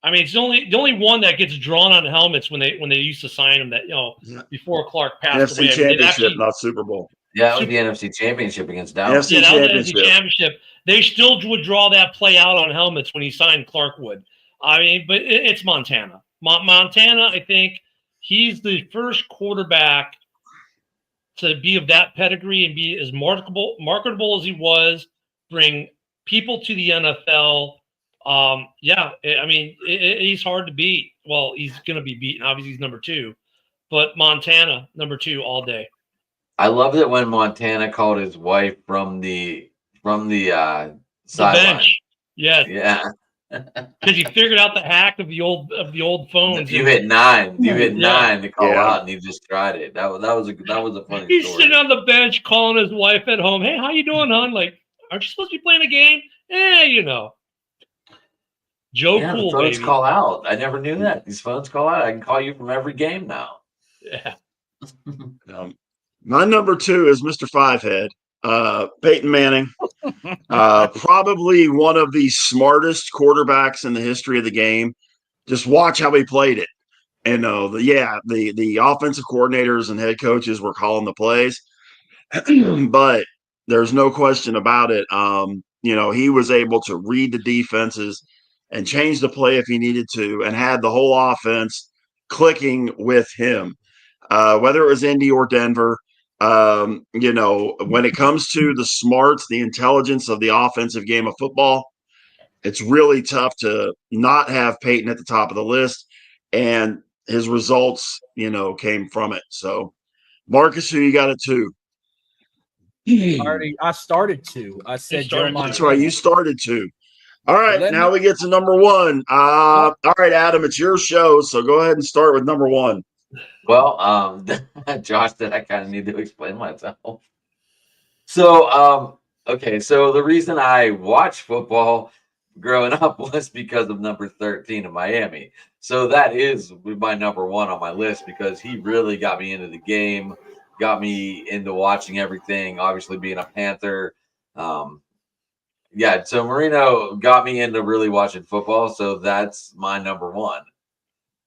I mean, it's the only one that gets drawn on helmets when they used to sign him that, before Clark passed NFC away. Championship, not Super Bowl. Yeah, it was the NFC Championship against Dallas. NFC Yeah, that was the Championship. NFC Championship. They still would draw that play out on helmets when he signed Clark Wood. I mean, but it's Montana. Montana, I think he's the first quarterback to be of that pedigree and be as marketable as he was, bring people to the NFL. I mean, he's hard to beat. Well, he's going to be beaten. Obviously, he's number 2. But Montana, number 2 all day. I loved it when Montana called his wife from the The sideline. bench. Yes. Yeah. Because he figured out the hack of the old phones. You hit 9. You hit Yeah. 9 to call Yeah. out, and he just tried it. That was a funny He's story. sitting on the bench calling his wife at home. Hey, how you doing, hon? Like, aren't you supposed to be playing a game? Joe Yeah, Cool, the phones baby. call out. I never knew that. These phones call out. I can call you from every game now. Yeah. My number 2 is Mr. Fivehead, Peyton Manning. Probably one of the smartest quarterbacks in the history of the game. Just watch how he played it. And the offensive coordinators and head coaches were calling the plays, but there's no question about it. He was able to read the defenses and change the play if he needed to, and had the whole offense clicking with him. Whether it was Indy or Denver, when it comes to the smarts, the intelligence of the offensive game of football, it's really tough to not have Peyton at the top of the list, and his results, came from it. So, Marcus, who you got at 2? I started to. I said Joe started to. Montana. That's right, you started 2. All right, Let now me- we get to number 1. All right, Adam, it's your show, so go ahead and start with number 1. Well, Josh said I kind of need to explain myself. So, okay, so the reason I watched football growing up was because of number 13 in Miami. So that is my number 1 on my list because he really got me into the game, got me into watching everything, obviously being a Panther. So Marino got me into really watching football, so that's my number 1.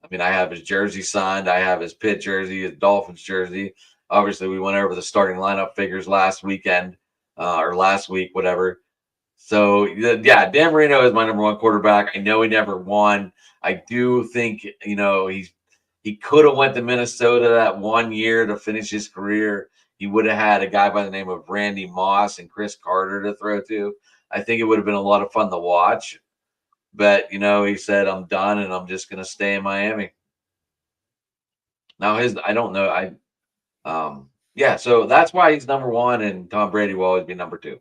I mean, I have his jersey signed. I have his Pitt jersey, his Dolphins jersey. Obviously, we went over the starting lineup figures last weekend or last week, whatever. So, yeah, Dan Marino is my number 1 quarterback. I know he never won. I do think, he could have went to Minnesota that one year to finish his career. he would have had a guy by the name of Randy Moss and Chris Carter to throw to. I think it would have been a lot of fun to watch. But, he said, I'm done and I'm just going to stay in Miami. Now, I don't know. So that's why he's number one, and Tom Brady will always be number two.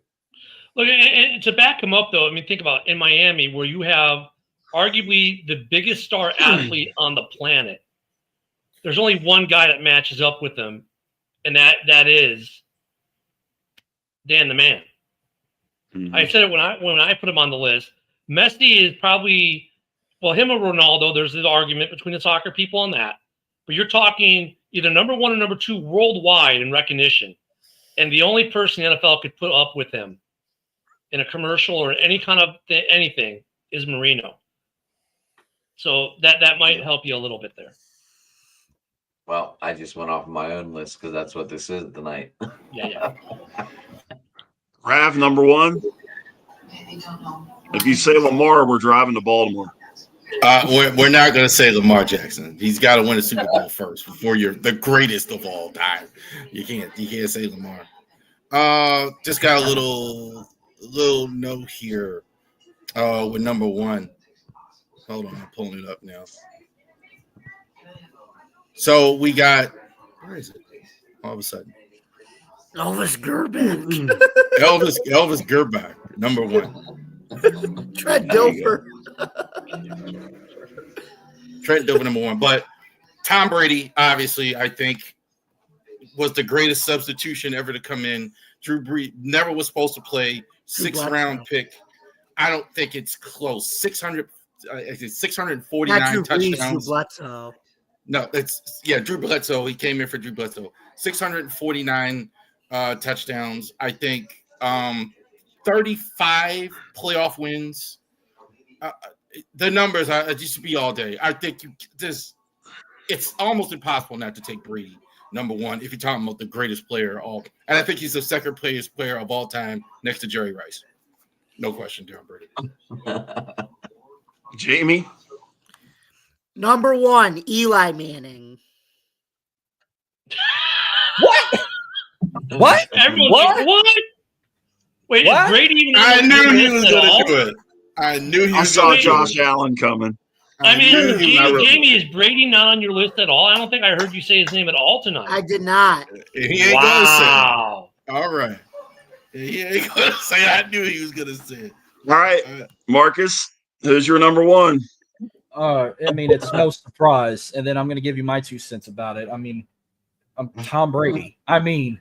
Look, and to back him up, though, I mean, think about in Miami where you have arguably the biggest star athlete on the planet. There's only one guy that matches up with him, and that is Dan the Man. Mm-hmm. I said it when I put him on the list. Messi is probably, him or Ronaldo. There's an argument between the soccer people on that. But you're talking either number one or number two worldwide in recognition. And the only person the NFL could put up with him in a commercial or any kind of anything is Marino. So that might help you a little bit there. Well, I just went off of my own list because that's what this is tonight. Yeah. Rav, number one. If you say Lamar, we're driving to Baltimore. We're not going to say Lamar Jackson. He's got to win a Super Bowl first before you're the greatest of all time. You can't say Lamar. Just got a little note here with number one. Hold on, I'm pulling it up now. So we got, where is it? All of a sudden, Elvis Gerback. Elvis Gerback, number one. Trent Dilfer. Trent Dilfer, number one. But Tom Brady, obviously, I think, was the greatest substitution ever to come in. Drew Brees never was supposed to play. Sixth-round pick. I don't think it's close. 649 touchdowns. Bledsoe. No, Drew Bledsoe. He came in for Drew Bledsoe. 649 touchdowns. I think 35 playoff wins. The numbers I just be all day. I think it's almost impossible not to take Brady number one if you're talking about the greatest player of all. And I think he's the second greatest player of all time next to Jerry Rice. No question, Tom Brady. Jamie? Number one, Eli Manning. What? Everyone's like, what? Wait, What? is Brady even I on knew the he list was at going all? to do it. I saw do Josh it. Allen coming. I mean, knew he was Jamie, is Brady not on your list at all? I don't think I heard you say his name at all tonight. I did not. He ain't Wow. going to say it. All right. He ain't going to say it. I knew he was going to say it. All right, Marcus, who's your number one? I mean, it's no surprise. And then I'm going to give you my 2 cents about it. I mean, I'm Tom Brady. I mean,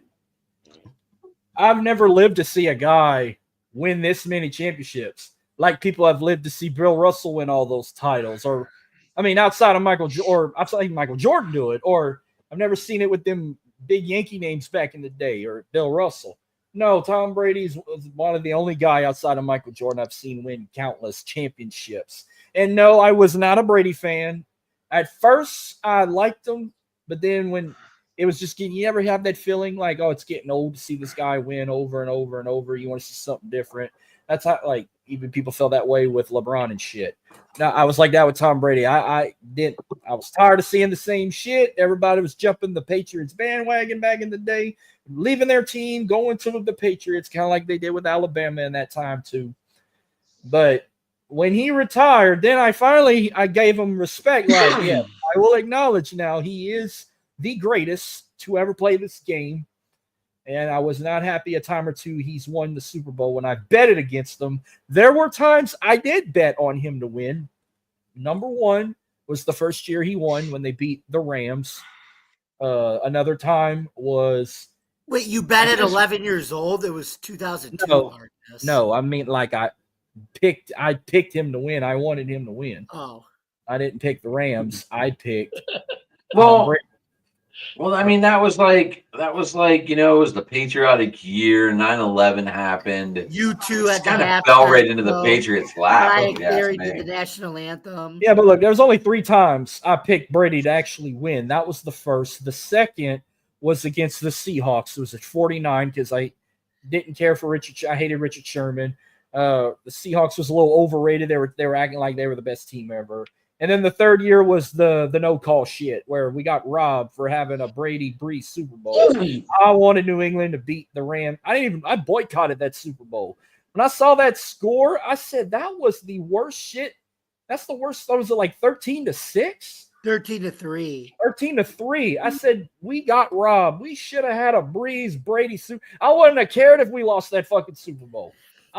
I've never lived to see a guy win this many championships. Like people have lived to see Bill Russell win all those titles, or I mean, outside of Michael Jordan do it, or I've never seen it with them big Yankee names back in the day, or Bill Russell. No, Tom Brady's one of the only guy outside of Michael Jordan I've seen win countless championships. And no, I was not a Brady fan. At first, I liked him, but then when it was just you ever have that feeling like, oh, it's getting old to see this guy win over and over and over. You want to see something different. That's how, like, even people felt that way with LeBron and shit. Now, I was like that with Tom Brady. I was tired of seeing the same shit. Everybody was jumping the Patriots bandwagon back in the day, leaving their team, going to the Patriots, kind of like they did with Alabama in that time too. But when he retired, then I gave him respect. Like, yeah, I will acknowledge now he is the greatest to ever play this game. And I was not happy a time or two he's won the Super Bowl when I betted against him. There were times I did bet on him to win. Number one was the first year he won when they beat the Rams. Another time was... Wait, you bet at 11 years old? It was 2002. No, I mean, like I picked him to win. I wanted him to win. Oh. I didn't pick the Rams. I picked... Well, I mean, that was like, it was the patriotic year. 9/11 happened. You two at the kind of halftime fell right into the show. Patriots' lap. Right there, he did the national anthem. Yeah, but look, there was only 3 times I picked Brady to actually win. That was the first. The second was against the Seahawks. It was at 49 because I didn't care for Richard. I hated Richard Sherman. The Seahawks was a little overrated. They were acting like they were the best team ever. And then the third year was the no call shit where we got robbed for having a Brady Brees Super Bowl. I wanted New England to beat the Rams. I boycotted that Super Bowl. When I saw that score, I said that was the worst shit. That's the worst. That was like 13-6. 13-3. 13-3. I said we got robbed. We should have had a Breeze Brady Super. I wouldn't have cared if we lost that fucking Super Bowl.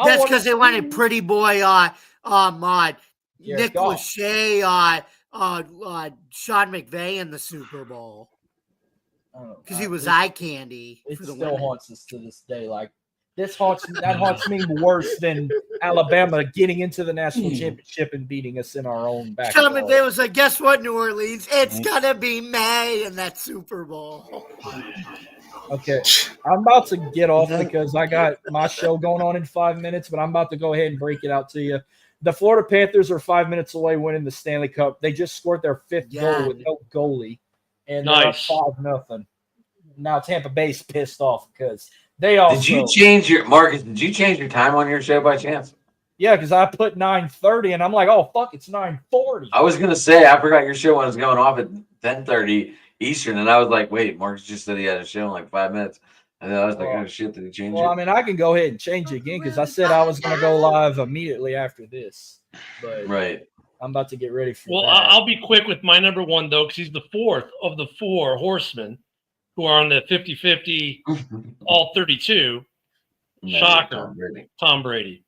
That's because they wanted pretty boy Nick Lachey, Sean McVay in the Super Bowl because he was eye candy. It still haunts us to this day. Like that haunts me worse than Alabama getting into the national championship and beating us in our own backyard. Sean McVay was like, "Guess what, New Orleans? It's gonna be May in that Super Bowl." Okay, I'm about to get off because I got my show going on in 5 minutes, but I'm about to go ahead and break it out to you. The Florida Panthers are 5 minutes away winning the Stanley Cup. They just scored their fifth goal with no goalie, and they're up 5-0. Now Tampa Bay's pissed off because they also. Did you change your Marcus? Did you change your time on your show by chance? Yeah, because I put 9:30, and I'm like, oh fuck, it's 9:40. I was gonna say I forgot your show was going off at 10:30 Eastern, and I was like, wait, Marcus just said he had a show in like 5 minutes. And then I was like, oh shit, did he change it? Well, I mean, I can go ahead and change it again because I said I was going to go live immediately after this. But I'm about to get ready for that. I'll be quick with my number one, though, because he's the fourth of the four horsemen who are on the 50-50 all 32. Shocker. Tom Brady.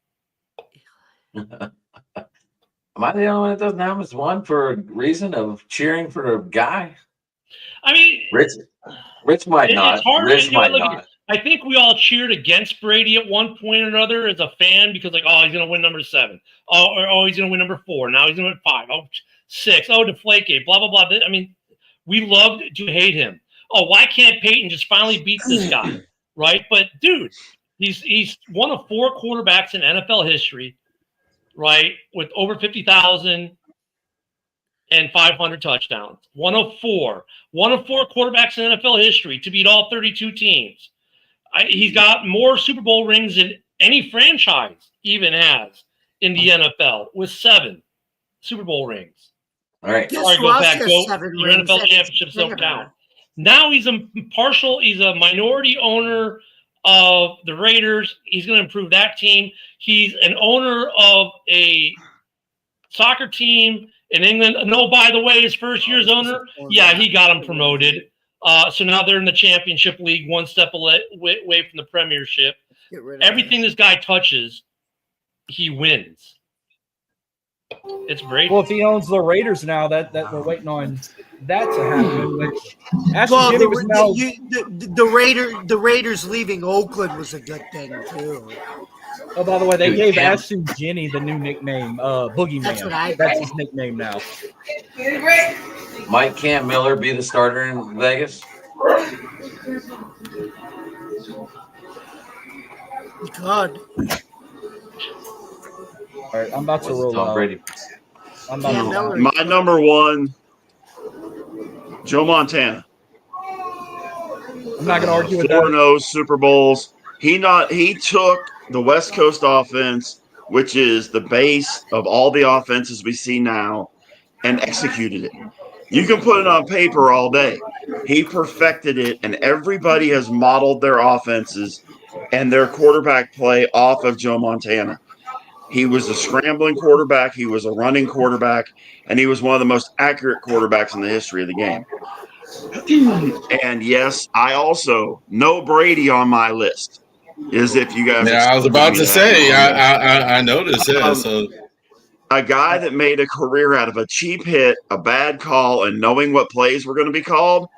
Am I the only one that doesn't have his one for a reason of cheering for a guy? I mean, Rich might not. It's hard. Rich might not. I think we all cheered against Brady at one point or another as a fan because, like, oh, he's going to win number 7. Oh, he's going to win number 4. Now he's going to win 5. Oh, 6. Oh, Deflategate. Blah, blah, blah. I mean, we loved to hate him. Oh, why can't Peyton just finally beat this guy? Right? But, dude, he's one of 4 quarterbacks in NFL history, right, with over 50,000 and 500 touchdowns. One of four quarterbacks in NFL history to beat all 32 teams. He's got more Super Bowl rings than any franchise even has in the NFL with 7 Super Bowl rings. All right. Sorry, go back. Your NFL championships don't count. Now he's a minority owner of the Raiders. He's going to improve that team. He's an owner of a soccer team in England. No, by the way, his first year's owner, he got him promoted. So now they're in the championship league, one step away from the premiership. Everything this guy touches, he wins. It's Brady. Well, if he owns the Raiders now, that we're waiting on that to happen. Which the Raiders leaving Oakland was a good thing too. Oh, by the way, they gave Ashton Jenny the new nickname, Boogeyman. That's his nickname now. Might Cam Miller be the starter in Vegas? God. All right, I'm about to roll Tom Brady. My number one, Joe Montana. I'm not going to argue with that. 4-0 Super Bowls. He took the West Coast offense, which is the base of all the offenses we see now, and executed it. You can put it on paper all day. He perfected it, and everybody has modeled their offenses and their quarterback play off of Joe Montana. He was a scrambling quarterback. He was a running quarterback, and he was one of the most accurate quarterbacks in the history of the game. And yes, I also know Brady on my list. Is if you guys. Yeah, I was about to say. I noticed. Yeah, so a guy that made a career out of a cheap hit, a bad call, and knowing what plays were going to be called.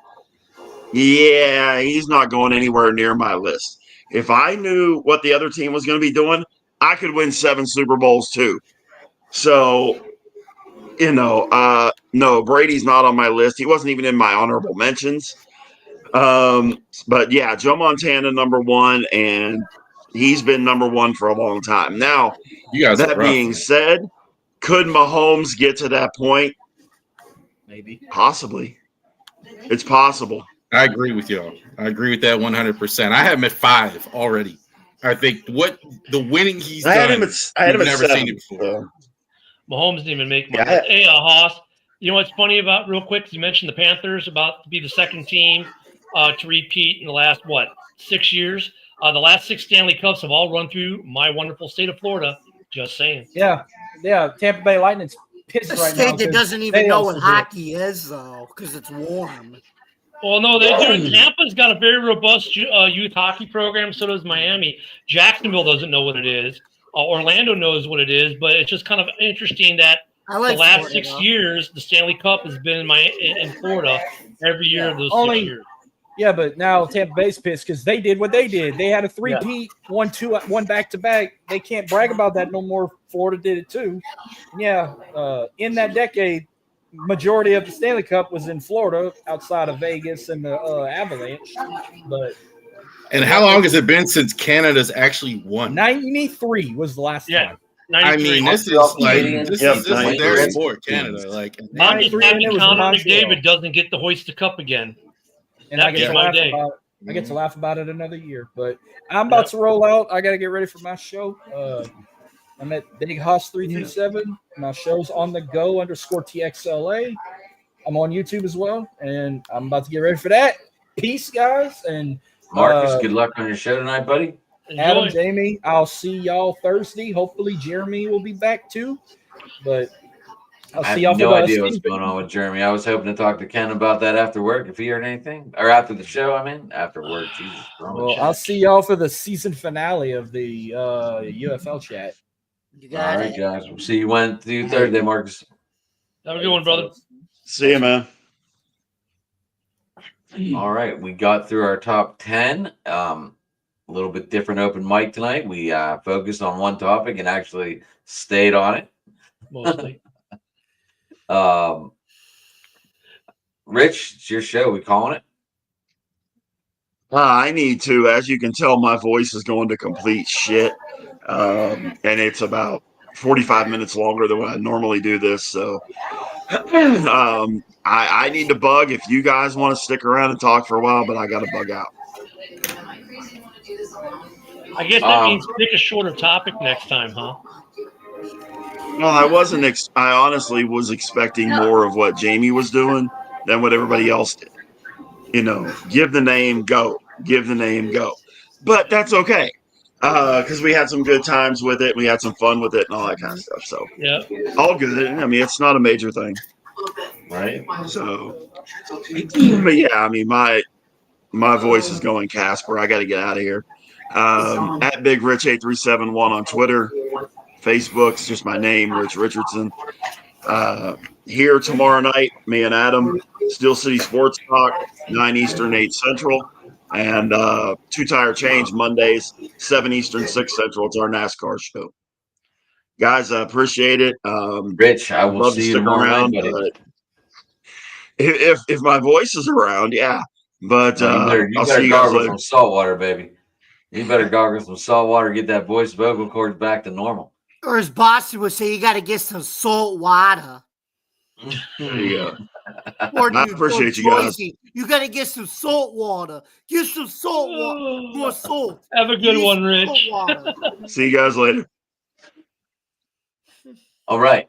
Yeah, he's not going anywhere near my list. If I knew what the other team was going to be doing, I could win 7 Super Bowls too. So, no, Brady's not on my list. He wasn't even in my honorable mentions. But yeah, Joe Montana, number 1, and he's been number 1 for a long time. Now, that being said, could Mahomes get to that point? Maybe. Possibly. It's possible. I agree with y'all. I agree with that 100%. I have him at 5 already. I think what the winning he's done. I had him at never 7. Seen it before. Mahomes didn't even make my Yeah. list. Hey, Haas, you know what's funny about, real quick, 'cause you mentioned the Panthers about to be the second team to repeat in the last, 6 years? The last 6 Stanley Cups have all run through my wonderful state of Florida. Just saying. Yeah. Tampa Bay Lightning's pissed A right now. state that 'cause doesn't even they know also what did it. hockey is, though, because it's warm. Well, no, they do. Tampa's got a very robust youth hockey program. So does Miami. Jacksonville doesn't know what it is. Orlando knows what it is, but it's just kind of interesting that I like the last Florida, 6 though. years, the Stanley Cup has been in Florida every year of those Only- 6 years. Yeah, but now Tampa Bay's pissed because they did what they did. They had a three-peat, one back-to-back. They can't brag about that no more. Florida did it too. Yeah, in that decade, majority of the Stanley Cup was in Florida, outside of Vegas and the Avalanche. But And how long has it been since Canada's actually won? 93 was the last Yeah. time. I 93. mean, this is Canadians. this Yep, is their 93. sport, Canada. Like, I'm just 93 and happy it was Connor Montreal. McDavid doesn't get to hoist the cup again. And That I get made to my laugh day. about it. I get to laugh about it another year. But I'm about to roll out. I got to get ready for my show. I'm at Big Hoss 337. My show's on the go _TXLA. I'm on YouTube as well, and I'm about to get ready for that. Peace, guys, and Marcus, good luck on your show tonight, buddy. Adam, Enjoy. Jamie. I'll see y'all Thursday. Hopefully, Jeremy will be back too. But I'll I have see y'all no for the idea what's going on with Jeremy. I was hoping to talk to Ken about that after work if he heard anything, or after the show. I mean, after work. Jesus. Well, I'll see y'all for the season finale of the UFL chat. You All got right, it. guys. We'll see you Wednesday, Thursday, Marcus. Have a good one, brother. See you, man. All right, we got through our top 10. A little bit different open mic tonight. We focused on one topic and actually stayed on it. Mostly. Rich, it's your show. We calling it? I need to. As you can tell, my voice is going to complete shit. And it's about 45 minutes longer than what I normally do this. So I need to bug if you guys want to stick around and talk for a while, but I got to bug out. I guess that means pick a shorter topic next time, huh? Well, I wasn't. I honestly was expecting more of what Jamie was doing than what everybody else did. You know, give the name, go. Give the name, go. But that's okay, because we had some good times with it. We had some fun with it and all that kind of stuff. So Yeah. all good. I mean, it's not a major thing. Right. So, but yeah, I mean, my voice is going Casper. I got to get out of here. At Big Rich 8371 on Twitter. Facebook's just my name, Rich Richardson. Here tomorrow night, me and Adam, Steel City Sports Talk, 9 Eastern, 8 Central, and Two Tire Change Mondays, 7 Eastern, 6 Central. It's our NASCAR show. Guys, I appreciate it. Rich, I will love to see you stick tomorrow around. night, buddy. If my voice is around, yeah. But No, you I'll better see you guys gargle later. some salt water, baby. You better gargle some salt water, get that voice vocal cords back to normal. Or as Boston would say, you got to get some salt water. There you go. Or, I appreciate you guys. Joycey, you got to get some salt water. Get some salt water. More salt. Have a good Use one, some Rich. salt water. See you guys later. All right.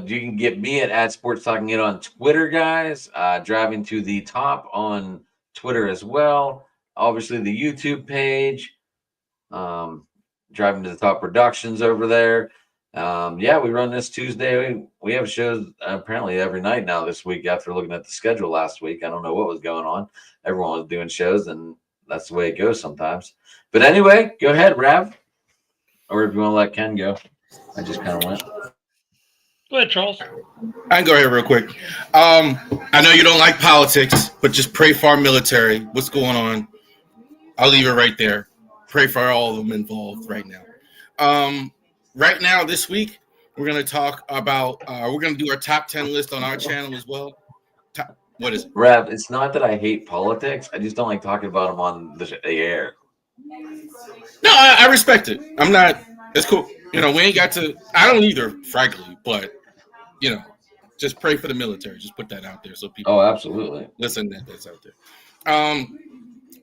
You can get me at Sports Talking It on Twitter, guys. Driving to the top on Twitter as well. Obviously, the YouTube page. Driving to the Top Productions over there. Yeah, we run this Tuesday. We have shows apparently every night now this week after looking at the schedule last week. I don't know what was going on. Everyone was doing shows, and that's the way it goes sometimes. But anyway, go ahead, Rav. Or if you want to let Ken go. I just kind of went. Go ahead, Charles. I can go ahead real quick. I know you don't like politics, but just pray for our military. What's going on? I'll leave it right there. Pray for all of them involved right now. Right now, this week, we're going to talk about, we're going to do our top 10 list on our channel as well. What is it? Rav, it's not that I hate politics. I just don't like talking about them on the air. No, I respect it. I'm not, it's cool. You know, we ain't got to, I don't either, frankly, but, you know, just pray for the military. Just put that out there so people absolutely listen that's out there. All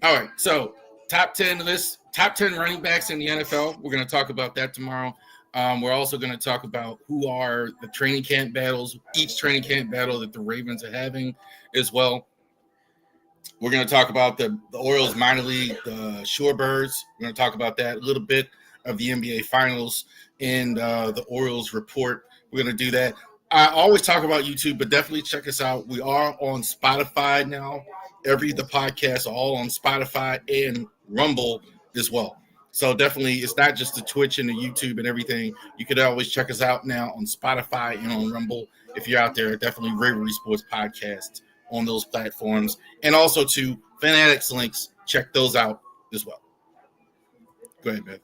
right, so top 10 list, top 10 running backs in the NFL. We're going to talk about that tomorrow. We're also going to talk about who are the training camp battles, each training camp battle that the Ravens are having as well. We're going to talk about the Orioles minor league, the Shorebirds. We're going to talk about that, a little bit of the NBA Finals and the Orioles report. We're going to do that. I always talk about YouTube, but definitely check us out. We are on Spotify now. The podcasts are all on Spotify and Rumble as well. So definitely, it's not just the Twitch and the YouTube and everything. You could always check us out now on Spotify and on Rumble. If you're out there, definitely Rivalry Sports Podcast on those platforms. And also to Fanatics links, check those out as well. Go ahead, Ben.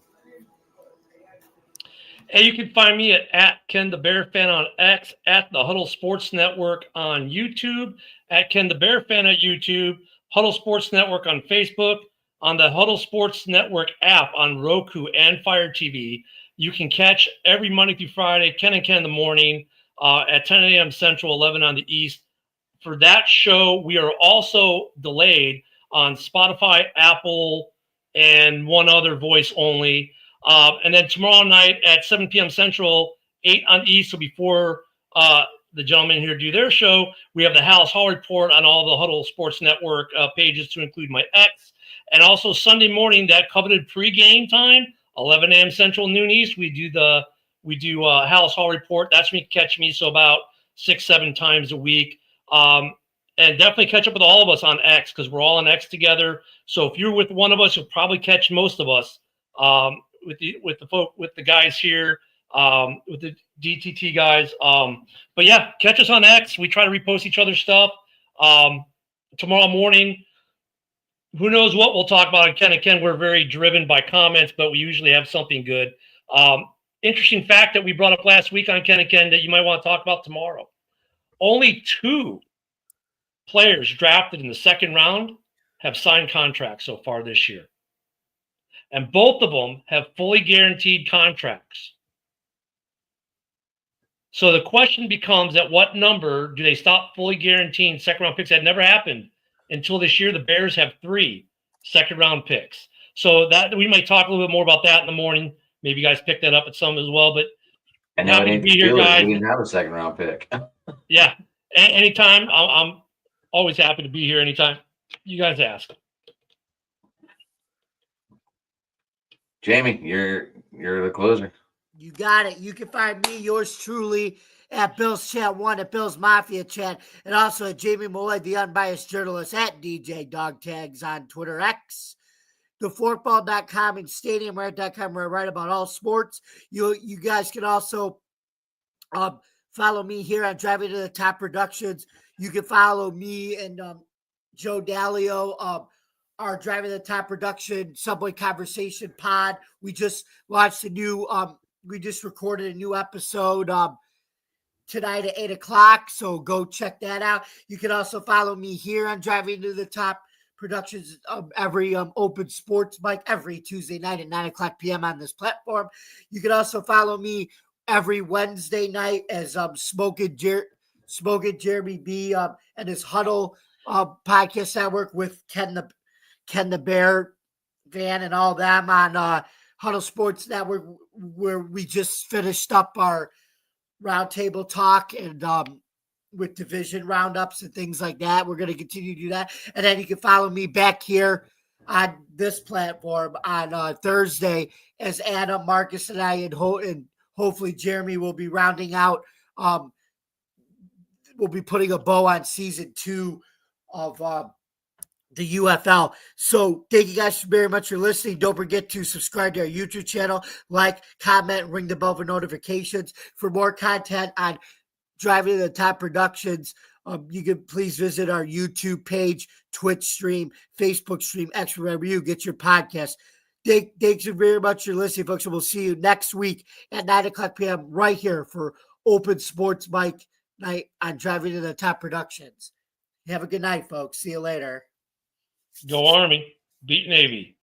And you can find me at Ken the Bear Fan on X, at the Huddle Sports Network on YouTube, at Ken the Bear Fan at YouTube, Huddle Sports Network on Facebook, on the Huddle Sports Network app on Roku and Fire TV. You can catch every Monday through Friday, Ken and Ken in the morning at 10 a.m. Central, 11 on the East. For that show, we are also delayed on Spotify, Apple, and one other voice only. And then tomorrow night at 7 p.m. Central, 8 on the East, so before the gentlemen here do their show, we have the House Hall Report on all the Huddle Sports Network pages, to include my X. And also Sunday morning, that coveted pregame time, 11 a.m. Central, noon East, we do House Hall Report. That's when you can catch me, so about 6-7 times a week. And definitely catch up with all of us on X, because we're all on X together. So if you're with one of us, you'll probably catch most of us. With the guys here, with the DTT guys. But yeah, catch us on X. We try to repost each other's stuff. Tomorrow morning, who knows what we'll talk about on Ken and Ken. We're very driven by comments, but we usually have something good. Interesting fact that we brought up last week on Ken and Ken that you might want to talk about tomorrow. Only 2 players drafted in the second round have signed contracts so far this year. And both of them have fully guaranteed contracts. So the question becomes, at what number do they stop fully guaranteeing second-round picks? That never happened until this year. The Bears have 3 second-round picks. So that we might talk a little bit more about that in the morning. Maybe you guys pick that up at some as well. But I know happy to be here, guys. We didn't have a second-round pick. Yeah, anytime. I'm always happy to be here anytime you guys ask. Jamie, you're the closer. You got it. You can find me, yours truly, at Bill's Chat 1, at Bill's Mafia Chat, and also at Jamie Molloy, the unbiased journalist, at DJ Dog Tags on Twitter X, theforkball.com, and stadiumrant.com, where I write about all sports. You guys can also follow me here on Driving to the Top Productions. You can follow me and Joe Dalio, our Driving to the Top production, Subway Conversation pod. We just launched we just recorded a new episode tonight at 8 o'clock, so go check that out. You can also follow me here on Driving to the Top Productions, every open sports mic every Tuesday night at 9 o'clock p.m. on this platform. You can also follow me every Wednesday night as Smoking Jeremy B and his Huddle podcast network with Ken the Bear Van and all them on Huddle Sports Network, where we just finished up our roundtable talk and with division roundups and things like that. We're going to continue to do that. And then you can follow me back here on this platform on Thursday as Adam, Marcus, and I, and hopefully Jeremy will be rounding out. We'll be putting a bow on season 2 of the UFL. So thank you guys very much for listening. Don't forget to subscribe to our YouTube channel, like, comment, ring the bell for notifications. For more content on Driving to the Top Productions, you can please visit our YouTube page, Twitch stream, Facebook stream, X, wherever you get your podcast. Thanks very much for listening, folks, and we'll see you next week at 9 o'clock p.m. right here for Open Sports Mike Night on Driving to the Top Productions. Have a good night, folks. See you later. Go Army. Beat Navy.